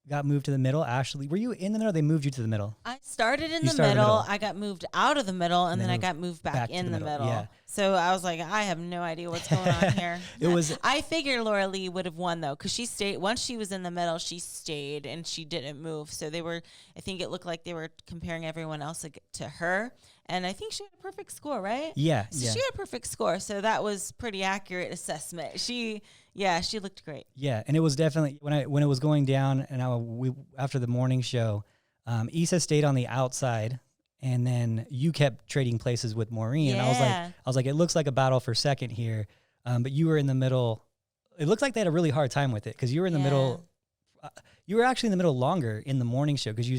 got moved to the middle. Ashley, were you in the middle, or they moved you to the middle? I started in the middle. I got moved out of the middle, and then I got moved back in the middle. Yeah. So I was like, I have no idea what's going on here. I figured Laura Lee would have won, though, because she stayed. Once she was in the middle, she stayed, and she didn't move. So I think it looked like they were comparing everyone else to her. And I think she had a perfect score, right? Yeah. So she had a perfect score. So that was pretty accurate assessment. She looked great. Yeah, and it was definitely when it was going down, and we after the morning show, Issa stayed on the outside, and then you kept trading places with Maureen. Yeah. And I was like, it looks like a battle for second here, but you were in the middle. It looked like they had a really hard time with it, because you were in the middle. You were actually in the middle longer in the morning show, because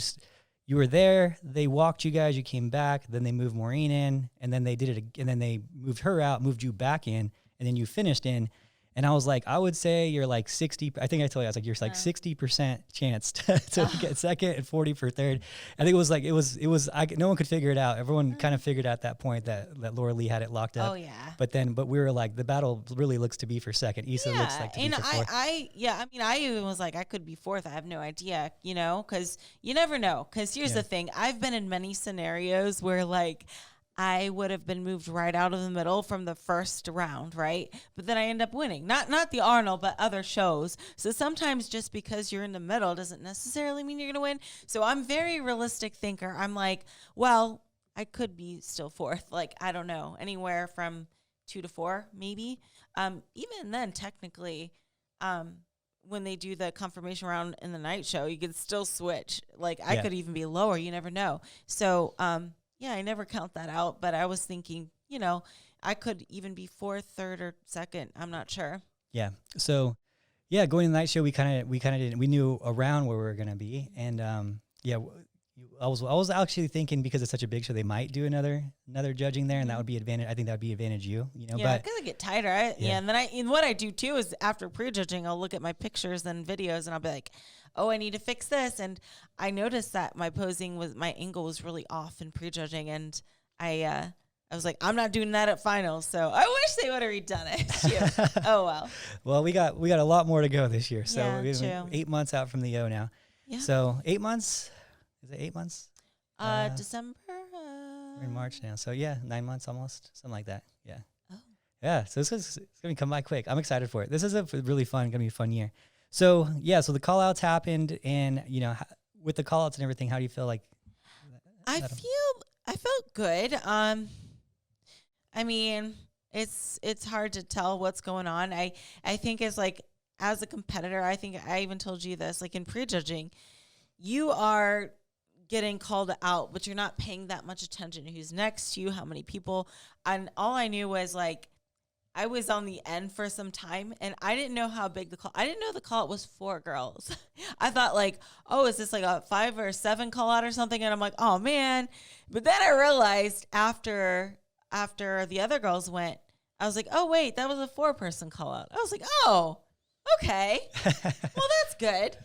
you were there. They walked you guys. You came back. Then they moved Maureen in, and then they did it. And then they moved her out, moved you back in, and then you finished in. And I was like, I would say you're like 60. I think I told you, I was like, you're like 60% chance to get second and 40 for third. I think it was. No one could figure it out. Everyone kind of figured out at that point that Laura Lee had it locked up. Oh yeah. But we were like, the battle really looks to be for second. Issa looks like to be for fourth. I mean, I even was like, I could be fourth. I have no idea, you know, because you never know. Because here's the thing: I've been in many scenarios where like I would have been moved right out of the middle from the first round, right? But then I end up winning. Not the Arnold, but other shows. So sometimes just because you're in the middle doesn't necessarily mean you're going to win. So I'm very realistic thinker. I'm like, well, I could be still fourth. Like, I don't know, anywhere from 2 to 4, maybe. Even then, technically, when they do the confirmation round in the night show, you could still switch. Like, I could even be lower. You never know. So, yeah, I never count that out, but I was thinking, you know, I could even be fourth, third, or second. I'm not sure. Yeah. So, yeah, going to the night show, we knew around where we were gonna be, and I was actually thinking, because it's such a big show, they might do another judging there, and that would be advantage. I think that would be advantage you know. Yeah, because I get tighter. And then what I do too is after prejudging, I'll look at my pictures and videos, and I'll be like, oh, I need to fix this. And I noticed that my angle was really off in prejudging, and I was like, I'm not doing that at finals. So I wish they would have redone it. Oh well. Well, we got a lot more to go this year. So we're 8 months out from the O now. Yeah. So 8 months. Is it 8 months? December. We're in March now. So yeah, 9 months almost, something like that. Yeah. Oh. Yeah. So it's gonna come by quick. I'm excited for it. This is gonna be a fun year. So yeah, so the call outs happened, and you know, with the call outs and everything, how do you feel like? I felt good. I mean, it's hard to tell what's going on. I think it's like, as a competitor, I think I even told you this, like in prejudging, you are getting called out, but you're not paying that much attention to who's next to you, how many people. And all I knew was like, I was on the end for some time, and I didn't know how big I didn't know the call out was 4 girls. I thought like, oh, is this like a 5 or 7 call out or something? And I'm like, oh man. But then I realized after the other girls went, I was like, oh wait, that was a 4-person call out. I was like, oh, okay. Well, that's good.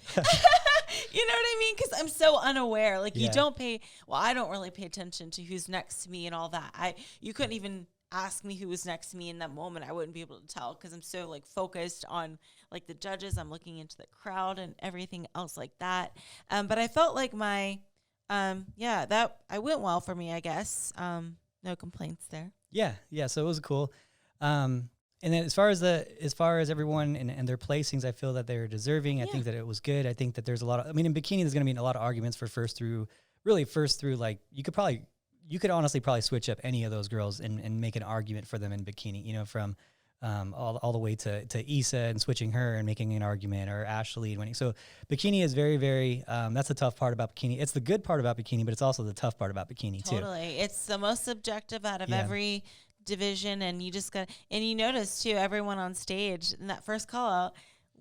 You know what I mean? Because I'm so unaware. Like you don't pay. Well, I don't really pay attention to who's next to me and all that. You couldn't even ask me who was next to me in that moment. I wouldn't be able to tell because I'm so like focused on like the judges. I'm looking into the crowd and everything else like that. But I felt like my, that I went well for me, I guess. No complaints there. Yeah. So it was cool. And then as far as everyone and their placings, I feel that they're deserving. I think that it was good. I think that there's a lot of, I mean, in bikini, there's going to be a lot of arguments for first through, like, you could honestly probably switch up any of those girls and make an argument for them in bikini, you know, from all the way to Issa and switching her and making an argument, or Ashley and winning. So bikini is very, very, that's the tough part about bikini. It's the good part about bikini, but it's also the tough part about bikini too. Totally. It's the most subjective out of every division, and you just got, and you notice too, everyone on stage in that first call out,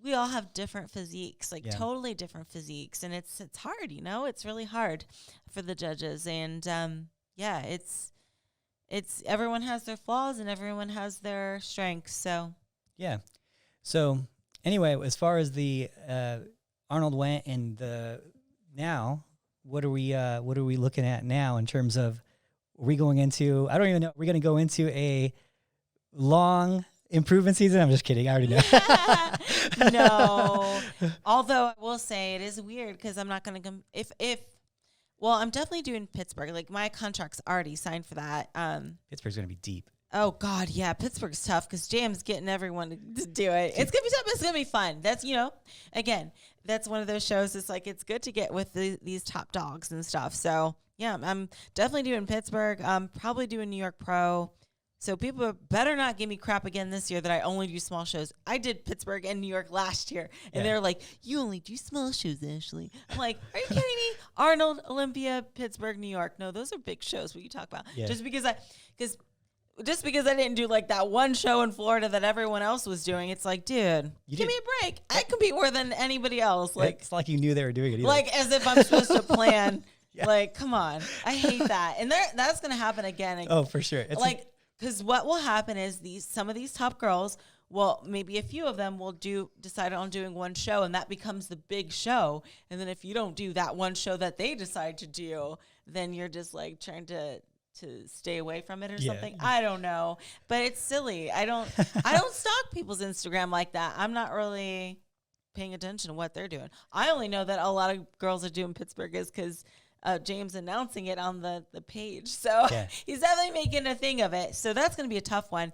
we all have different physiques, like totally different physiques, and it's hard, you know, it's really hard for the judges, and it's everyone has their flaws and everyone has their strengths. So anyway, as far as the Arnold went, and now what are we looking at now in terms of, are we going into, I don't even know, we're going to go into a long improvement season? I'm just kidding. I already know. No. Although I will say it is weird because I'm not going to well, I'm definitely doing Pittsburgh. Like my contract's already signed for that. Pittsburgh's going to be deep. Oh God, yeah. Pittsburgh's tough because Jam's getting everyone to do it. It's going to be tough, but it's going to be fun. That's, you know, again, that's one of those shows. It's like, it's good to get with these top dogs and stuff. So yeah, I'm definitely doing Pittsburgh. I'm probably doing New York Pro. So people better not give me crap again this year that I only do small shows. I did Pittsburgh and New York last year, and they're like, you only do small shows, Ashley. I'm like, are you kidding me? Arnold, Olympia, Pittsburgh, New York. No, those are big shows. What you talk about? Yeah. Just because I didn't do like that one show in Florida that everyone else was doing, it's like, dude, give me a break. I compete more than anybody else. Like, it's like you knew they were doing it either. Like as if I'm supposed to plan. Like, come on. I hate that. And that's going to happen again. Oh, for sure. It's like, because what will happen is some of these top girls, well, maybe a few of them will decide on doing one show, and that becomes the big show. And then if you don't do that one show that they decide to do, then you're just like trying to stay away from it or something. I don't know, but it's silly. I don't stalk people's Instagram like that. I'm not really paying attention to what they're doing. I only know that a lot of girls are doing Pittsburgh is because James announcing it on the page. So he's definitely making a thing of it. So that's going to be a tough one.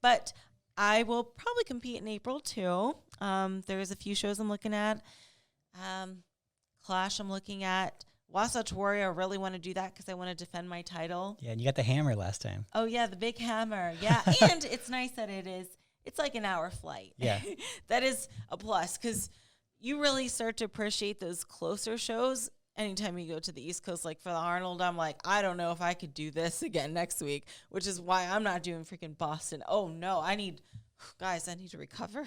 But I will probably compete in April too. There's a few shows I'm looking at. Clash I'm looking at. Wasatch Warrior, I really want to do that because I want to defend my title. Yeah, and you got the hammer last time. Oh, yeah, the big hammer. Yeah, and it's nice that it's like an hour flight. Yeah. That is a plus because you really start to appreciate those closer shows anytime you go to the East Coast. Like for the Arnold, I'm like, I don't know if I could do this again next week, which is why I'm not doing freaking Boston. Oh, no, I need to recover.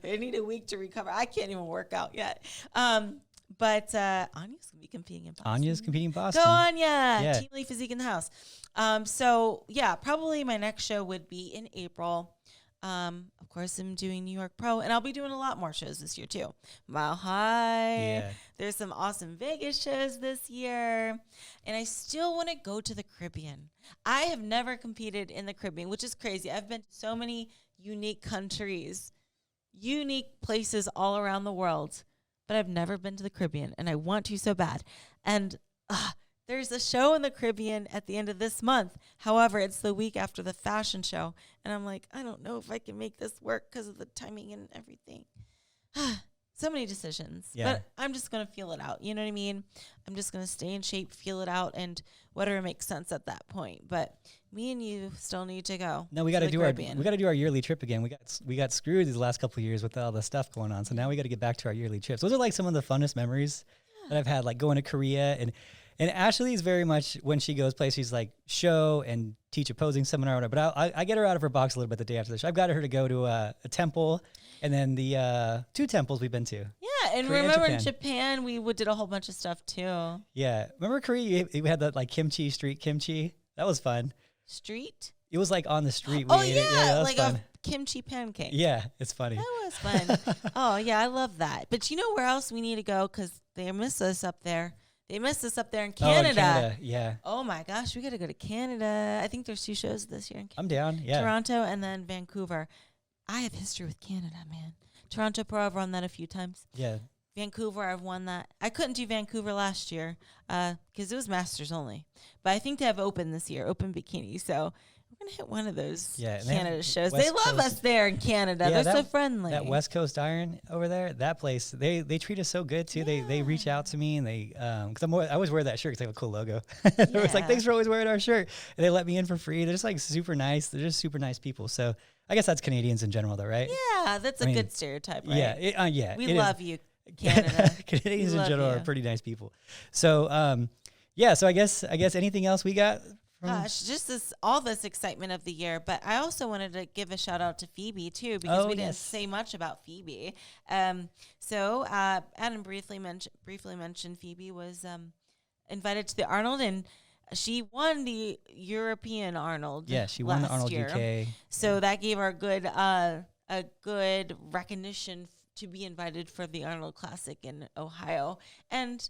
I need a week to recover. I can't even work out yet. But Anya's going to be competing in Boston. Anya's competing in Boston. Go Anya. Yeah. Team Lee Physique in the house. So, yeah, probably my next show would be in April. Of course, I'm doing New York Pro, and I'll be doing a lot more shows this year, too. Mile High. Yeah. There's some awesome Vegas shows this year. And I still want to go to the Caribbean. I have never competed in the Caribbean, which is crazy. I've been to so many unique countries, unique places all around the world. But I've never been to the Caribbean, and I want to so bad. And there's a show in the Caribbean at the end of this month. However, it's the week after the fashion show. And I'm like, I don't know if I can make this work because of the timing and everything. So many decisions. Yeah. But I'm just going to feel it out. You know what I mean? I'm just going to stay in shape, feel it out, and whatever makes sense at that point. But me and you still need to go. No, we got to do our yearly trip again. We got screwed these last couple of years with all the stuff going on. So now we got to get back to our yearly trips. Those are like some of the funnest memories that I've had, like going to Korea. And Ashley is very much, when she goes places, she's like show and teach a posing seminar or whatever. But I get her out of her box a little bit the day after the show. I've got her to go to a temple, and then the 2 temples we've been to. Yeah, and Korea remember and in Japan, we did a whole bunch of stuff too. Yeah. Remember Korea? We had that like street kimchi. That was fun. Street? It was like on the street. Oh, we ate it. yeah, that was like fun. a kimchi pancake. Yeah, it's funny. That was fun. Oh, yeah, I love that. But you know where else we need to go? Because they miss us up there. They missed us up there in Canada. Oh, in Canada, yeah. Oh, my gosh, we got to go to Canada. I think there's 2 shows this year in Canada. I'm down, yeah. Toronto and then Vancouver. I have history with Canada, man. Toronto Pro, I've run that a few times. Yeah. Vancouver, I've won that. I couldn't do Vancouver last year because it was Masters only. But I think they have Open this year, Open Bikini. So we're going to hit one of those Canada shows. They love us there in Canada. Yeah, they're so friendly. That West Coast Iron over there, that place, they treat us so good, too. Yeah. They reach out to me, and they, because I always wear that shirt because they have a cool logo. It was like, thanks for always wearing our shirt. And they let me in for free. They're just like super nice. They're just super nice people. So I guess that's Canadians in general, though, right? Yeah, that's a good stereotype, right? Yeah, yeah. We love you, Canada. Canadians in general are pretty nice people. So, yeah, so I guess anything else we got? Just all this excitement of the year, but I also wanted to give a shout out to Phoebe too, because we didn't say much about Phoebe. So Adam briefly mentioned Phoebe was invited to the Arnold, and she won the European Arnold. Yeah, she won the Arnold year. UK. So that gave her a good recognition to be invited for the Arnold Classic in Ohio, and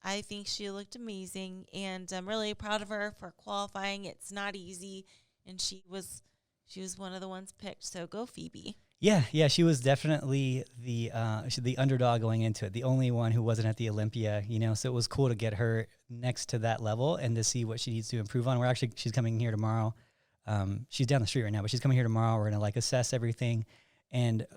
I think she looked amazing, and I'm really proud of her for qualifying. It's not easy, and she was one of the ones picked. So go Phoebe. Yeah, she was definitely the underdog going into it, the only one who wasn't at the Olympia, so it was cool to get her next to that level and to see what she needs to improve on. She's coming here tomorrow. She's down the street right now, but she's coming here tomorrow. We're going to assess everything and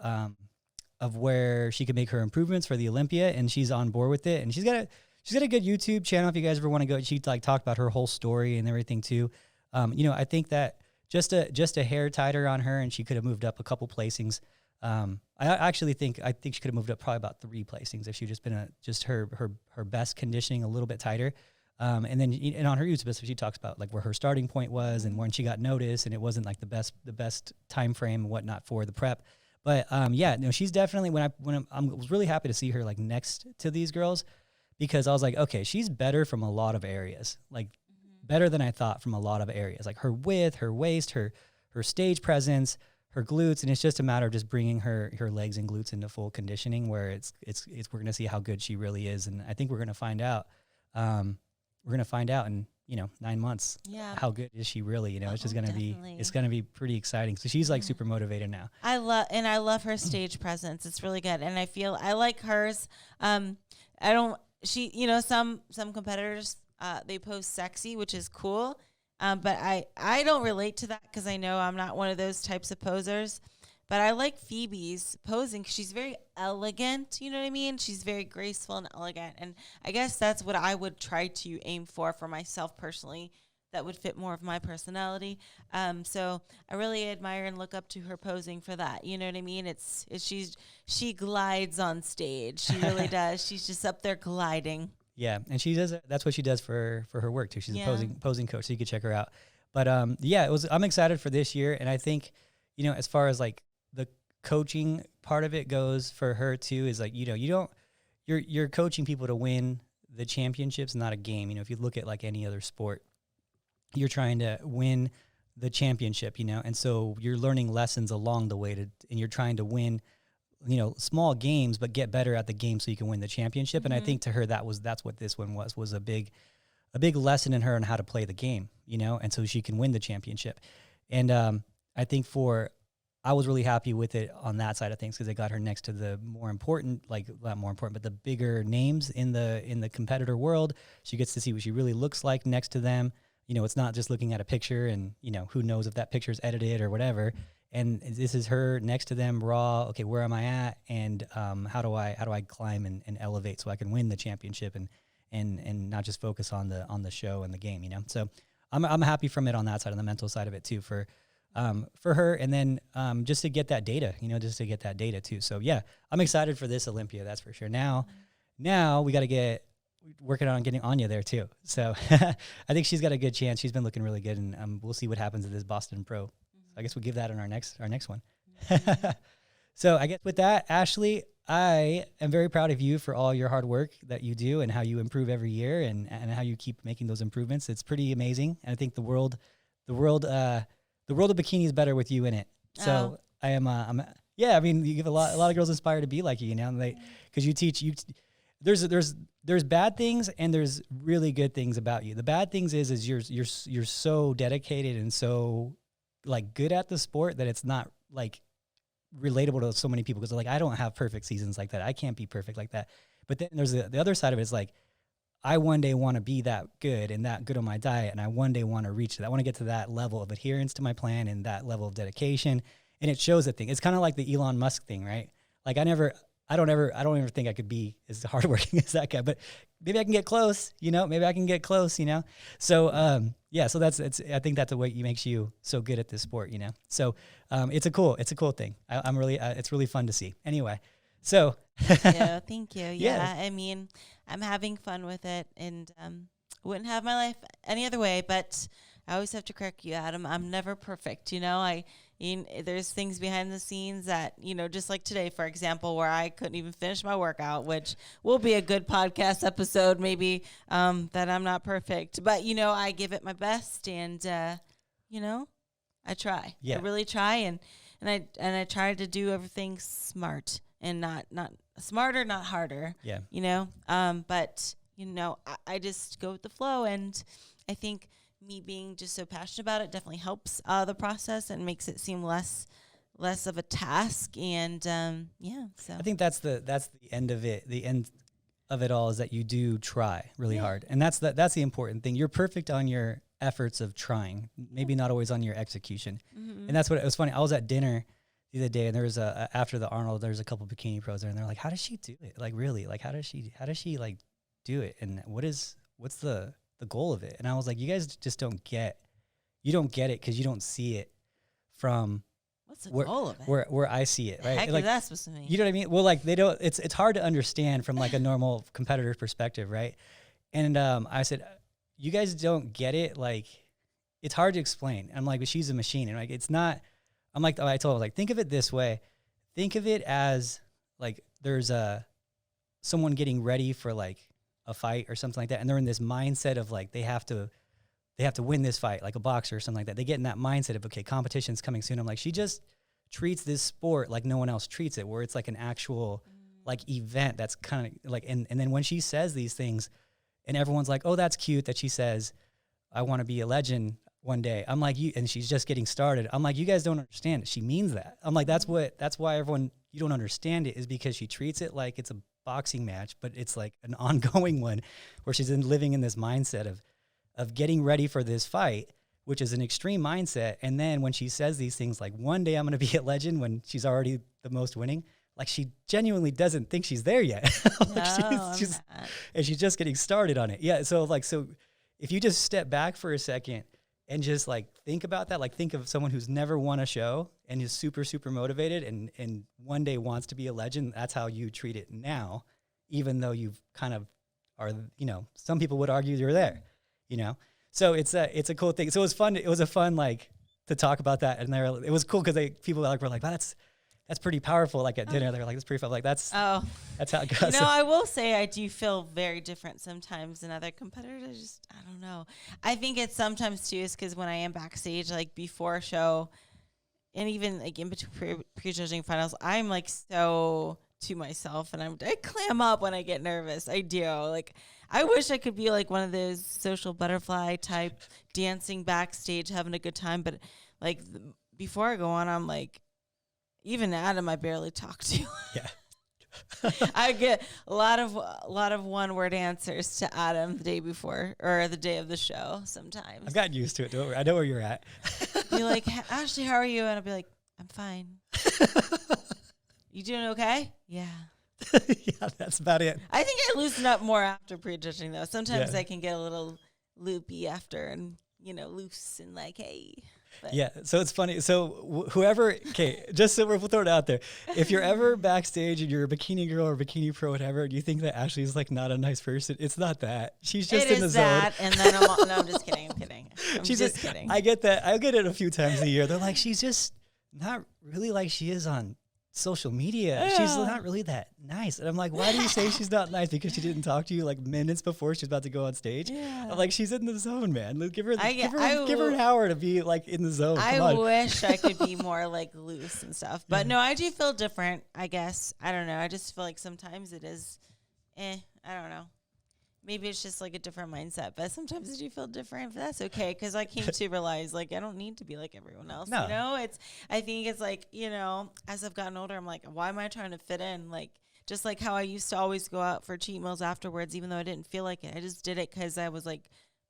of where she could make her improvements for the Olympia, and she's on board with it. And she's got a good YouTube channel if you guys ever want to go. She talked about her whole story and everything too. I think that just a hair tighter on her, and she could have moved up a couple placings. I think she could have moved up probably about 3 placings if she just been her best conditioning a little bit tighter. And on her YouTube, she talks about like where her starting point was and when she got noticed, and it wasn't like the best time frame and whatnot for the prep. But she's definitely I was really happy to see her like next to these girls, because I was like, okay, she's better from a lot of areas, like better than I thought from a lot of areas, like her width, her waist, her stage presence, her glutes, and it's just a matter of just bringing her legs and glutes into full conditioning, where we're gonna see how good she really is, and I think we're gonna find out. We're gonna find out in 9 months. Yeah. How good is she really? It's just gonna it's gonna be pretty exciting. So she's like super motivated now. I love her stage presence. It's really good, and I like hers. Some competitors they pose sexy, which is cool. But I don't relate to that because I know I'm not one of those types of posers. But I like Phoebe's posing because she's very elegant. You know what I mean? She's very graceful and elegant. And I guess that's what I would try to aim for myself personally. That would fit more of my personality. So I really admire and look up to her posing for that. You know what I mean? She glides on stage. She really does. She's just up there gliding. Yeah, and she does. That's what she does for her work too. She's a posing coach, so you can check her out. But I'm excited for this year, and I think, as far as like the coaching part of it goes for her too, is like you're coaching people to win the championships, not a game. If you look at like any other sport, you're trying to win the championship, and so you're learning lessons along the way and you're trying to win, small games, but get better at the game so you can win the championship. Mm-hmm. And I think to her, that's what this one was a big lesson in her on how to play the game, and so she can win the championship. And I think I was really happy with it on that side of things, because it got her next to the more important, like not more important, but the bigger names in the competitor world. She gets to see what she really looks like next to them. It's not just looking at a picture and, who knows if that picture is edited or whatever. And this is her next to them raw. Okay, where am I at? And how do I climb and elevate so I can win the championship and not just focus on the show and the game, you know? So I'm happy from it on that side, on the mental side of it too, for her. And then just to get that data, you know, just to get that data too. So yeah, I'm excited for this Olympia. That's for sure. Now we got to get working on getting Anya there too. So I think she's got a good chance. She's been looking really good, and we'll see what happens at this Boston Pro. I guess we'll give that in our next one. So I guess with that, Ashley, I am very proud of you for all your hard work that you do and how you improve every year and how you keep making those improvements. It's pretty amazing. And I think the world of bikini is better with you in it. So I mean, you give a lot of girls inspired to be like you, you know, because you teach. There's bad things and there's really good things about you. The bad things is you're so dedicated and so like good at the sport that it's not like relatable to so many people, because like I don't have perfect seasons like that. I can't be perfect like that. But then there's the other side of it is like I one day want to be that good and that good on my diet, and I one day want to reach that. I want to get to that level of adherence to my plan and that level of dedication, and it shows that thing. It's kind of like the Elon Musk thing, right? Like I don't ever think I could be as hardworking as that guy, but maybe I can get close, you know, So, so I think that's what makes you so good at this sport, you know? So, it's a cool thing. I'm really, it's really fun to see. Anyway, so. Thank you. Yeah. Yeah. I mean, I'm having fun with it, and, wouldn't have my life any other way, but I always have to correct you, Adam. I'm never perfect. You know, there's things behind the scenes that, you know, just like today, for example, where I couldn't even finish my workout, which will be a good podcast episode, maybe, that I'm not perfect. But, you know, I give it my best, and, you know, I try. Yeah. I really try, and I try to do everything smart and not smarter, not harder. Yeah. You know, but, you know, I just go with the flow, and I think me being just so passionate about it definitely helps the process and makes it seem less of a task. And so I think that's the end of it. The end of it all is that you do try really hard, and that's the important thing. You're perfect on your efforts of trying, maybe not always on your execution. Mm-hmm. And that's what it was funny. I was at dinner the other day, and there was after the Arnold, there's a couple bikini pros there, and they're like, "How does she do it? Like really? Like how does she like do it? And what's the goal of it?" And I was like, you guys just don't get it because you don't see it from what's the goal of it? Where I see it, right? Heck, like, is that supposed to mean? You know what I mean? Well, like they don't. It's hard to understand from like a normal competitor's perspective, right? And I said, you guys don't get it. Like it's hard to explain. I'm like, but she's a machine, and like it's not. I'm like, I told her, like, think of it this way. Think of it as like there's someone getting ready for like a fight or something like that, and they're in this mindset of like they have to win this fight, like a boxer or something like that. They get in that mindset of, okay, competition's coming soon. I'm like, she just treats this sport like no one else treats it, where it's like an actual like event that's kind of like, and then when she says these things and everyone's like, oh, that's cute that she says I want to be a legend one day. I'm like, and she's just getting started. I'm like, you guys don't understand it. She means that. I'm like, that's why everyone, you don't understand it, is because she treats it like it's a boxing match, but it's like an ongoing one where she's living in this mindset of getting ready for this fight, which is an extreme mindset. And then when she says these things like, one day I'm going to be a legend, when she's already the most winning, like she genuinely doesn't think she's there yet. Like she's just getting started on it. Yeah. So if you just step back for a second and just like think about that, like think of someone who's never won a show and is super, super motivated and one day wants to be a legend. That's how you treat it now, even though you've kind of are, you know, some people would argue you're there, you know? So it's a cool thing. So it was fun. It was a fun, like, to talk about that. And it was cool because people were like, wow, that's pretty powerful. Like at dinner, they're like, that's pretty fun. Like that's how it goes. You know, I will say I do feel very different sometimes than other competitors. I don't know. I think it's sometimes too is because when I am backstage, like before a show, and even like in between pre-judging finals, I'm like so to myself, and I clam up when I get nervous. I do. Like I wish I could be like one of those social butterfly type dancing backstage, having a good time. But like before I go on, I'm like, even Adam, I barely talk to. Yeah. I get a lot of one-word answers to Adam the day before or the day of the show sometimes. I've gotten used to it. I know where you're at. Be like, Ashley, how are you? And I'll be like, I'm fine. You doing okay? Yeah. Yeah, that's about it. I think I loosen up more after prejudging, though. Sometimes Yeah. I can get a little loopy after and, loose and like, hey. But Yeah, so it's funny. So whoever, okay, just so we'll throw it out there. If you're ever backstage and you're a bikini girl or bikini pro, whatever, do you think that Ashley's like not a nice person? It's not that. She's just it in the is zone. that, and then no, I'm just kidding. I'm kidding. I'm She's just kidding. I get that. I get it a few times a year. They're like, she's just not really like she is on social media. She's not really that nice. And I'm like, why do you say she's not nice? Because she didn't talk to you like minutes before she's about to go on stage? Yeah. I'm like, she's in the zone, man. Give her give an hour to be like in the zone. Come I on. wish I could be more like loose and stuff. But no, I do feel different, I guess. I don't know. I just feel like sometimes it is, I don't know. Maybe it's just like a different mindset, but sometimes I do feel different, but that's okay. Cause I came to realize like, I don't need to be like everyone else, No. I think it's like, as I've gotten older, I'm like, why am I trying to fit in? Like, just like how I used to always go out for cheat meals afterwards, even though I didn't feel like it. I just did it cause I was like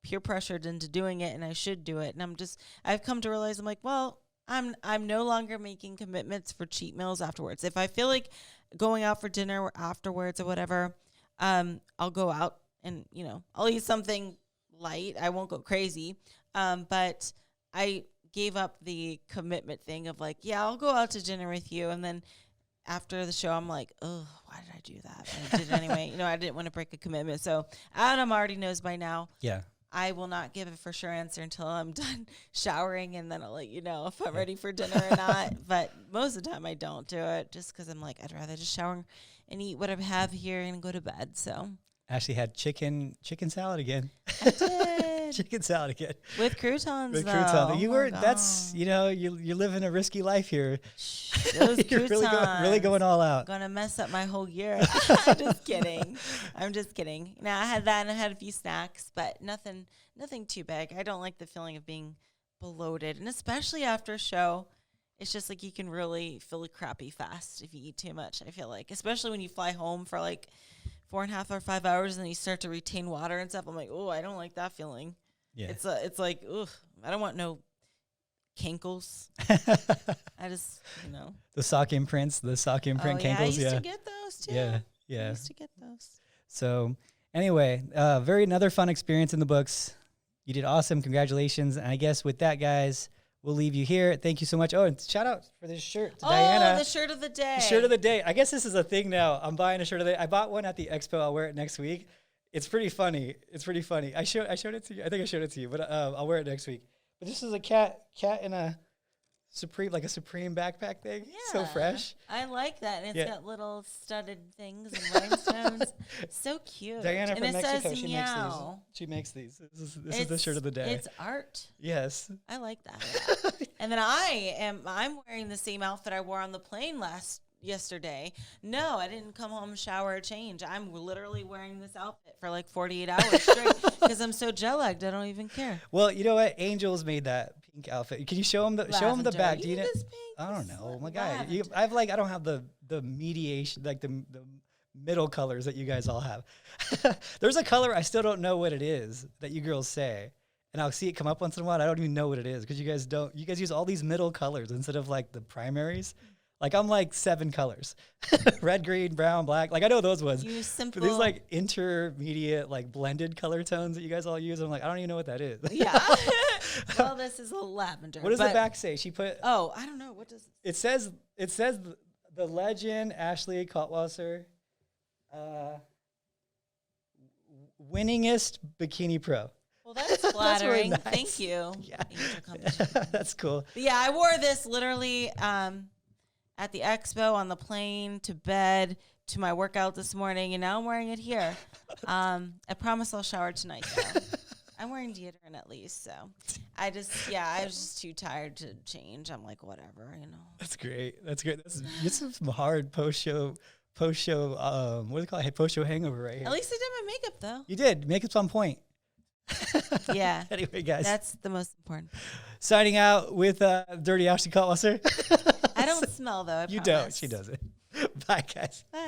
peer pressured into doing it and I should do it. And I've come to realize I'm like, well, I'm no longer making commitments for cheat meals afterwards. If I feel like going out for dinner or afterwards or whatever, I'll go out. And, I'll eat something light. I won't go crazy. But I gave up the commitment thing of like, yeah, I'll go out to dinner with you. And then after the show, I'm like, oh, why did I do that? But I did it anyway. I didn't want to break a commitment. So Adam already knows by now. Yeah. I will not give a for sure answer until I'm done showering. And then I'll let you know if I'm ready for dinner or not. But most of the time I don't do it just because I'm like, I'd rather just shower and eat what I have here and go to bed. So. Ashley had chicken salad again. I did. Chicken salad again. With croutons, With though. croutons. You Oh were, my that's, God. you're living a risky life here. Those You're croutons. really going all out. Gonna mess up my whole year. I'm just kidding. Now I had that and I had a few snacks, but nothing too big. I don't like the feeling of being bloated, and especially after a show. It's just like you can really feel crappy fast if you eat too much, I feel like. Especially when you fly home for like 4.5 or 5 hours and then you start to retain water and stuff. I'm like, oh, I don't like that feeling. Yeah. It's like, ugh, I don't want no cankles. I just, The sock imprint cankles. I used to get those too. Yeah. I used to get those. So anyway, another fun experience in the books. You did awesome. Congratulations. And I guess with that, guys, we'll leave you here. Thank you so much. Oh, and shout out for this shirt to Diana. The shirt of the day. The shirt of the day. I guess this is a thing now. I'm buying a shirt of the day. I bought one at the expo. I'll wear it next week. It's pretty funny. I showed it to you. I think I showed it to you, but I'll wear it next week. But this is a cat in a Supreme backpack thing. Yeah. So fresh. I like that. And it's got little studded things and rhinestones. So cute. Diana and from it Mexico, says meow. she makes these. This is the shirt of the day. It's art. Yes. I like that. And then I'm wearing the same outfit I wore on the plane yesterday. No, I didn't come home, shower, or change. I'm literally wearing this outfit for like 48 hours straight because I'm so jet lagged. I don't even care. Well, you know what? Angels made that pink outfit. Can you show them the back? Do you know? This pink? I don't know. Oh my God. Lavender. I don't have the mediation, like the middle colors that you guys all have. There's a color I still don't know what it is that you girls say. And I'll see it come up once in a while. I don't even know what it is because you guys use all these middle colors instead of like the primaries. Like I'm like 7 colors, red, green, brown, black. Like I know those ones. You simple. But these like intermediate, like blended color tones that you guys all use. I'm like, I don't even know what that is. Yeah. Well, this is a lavender. What does the back say? She put. Oh, I don't know. What does it says? It says the legend Ashley Kaltwasser, winningest bikini pro. Well, that's flattering. nice. Thank you. Yeah. Angel Company. That's cool. But yeah, I wore this literally at the expo, on the plane, to bed, to my workout this morning, and now I'm wearing it here. I promise I'll shower tonight, though. I'm wearing deodorant at least, so I was just too tired to change. I'm like, whatever, That's great. That's some hard post-show, what do you call it? Post-show hangover right here. At least I did my makeup, though. You did. Makeup's on point. Yeah. Anyway, guys. That's the most important. Signing out with Dirty Ashley Kaltwasser. I don't smell, though. I You promise. don't. She doesn't. Bye, guys. Bye.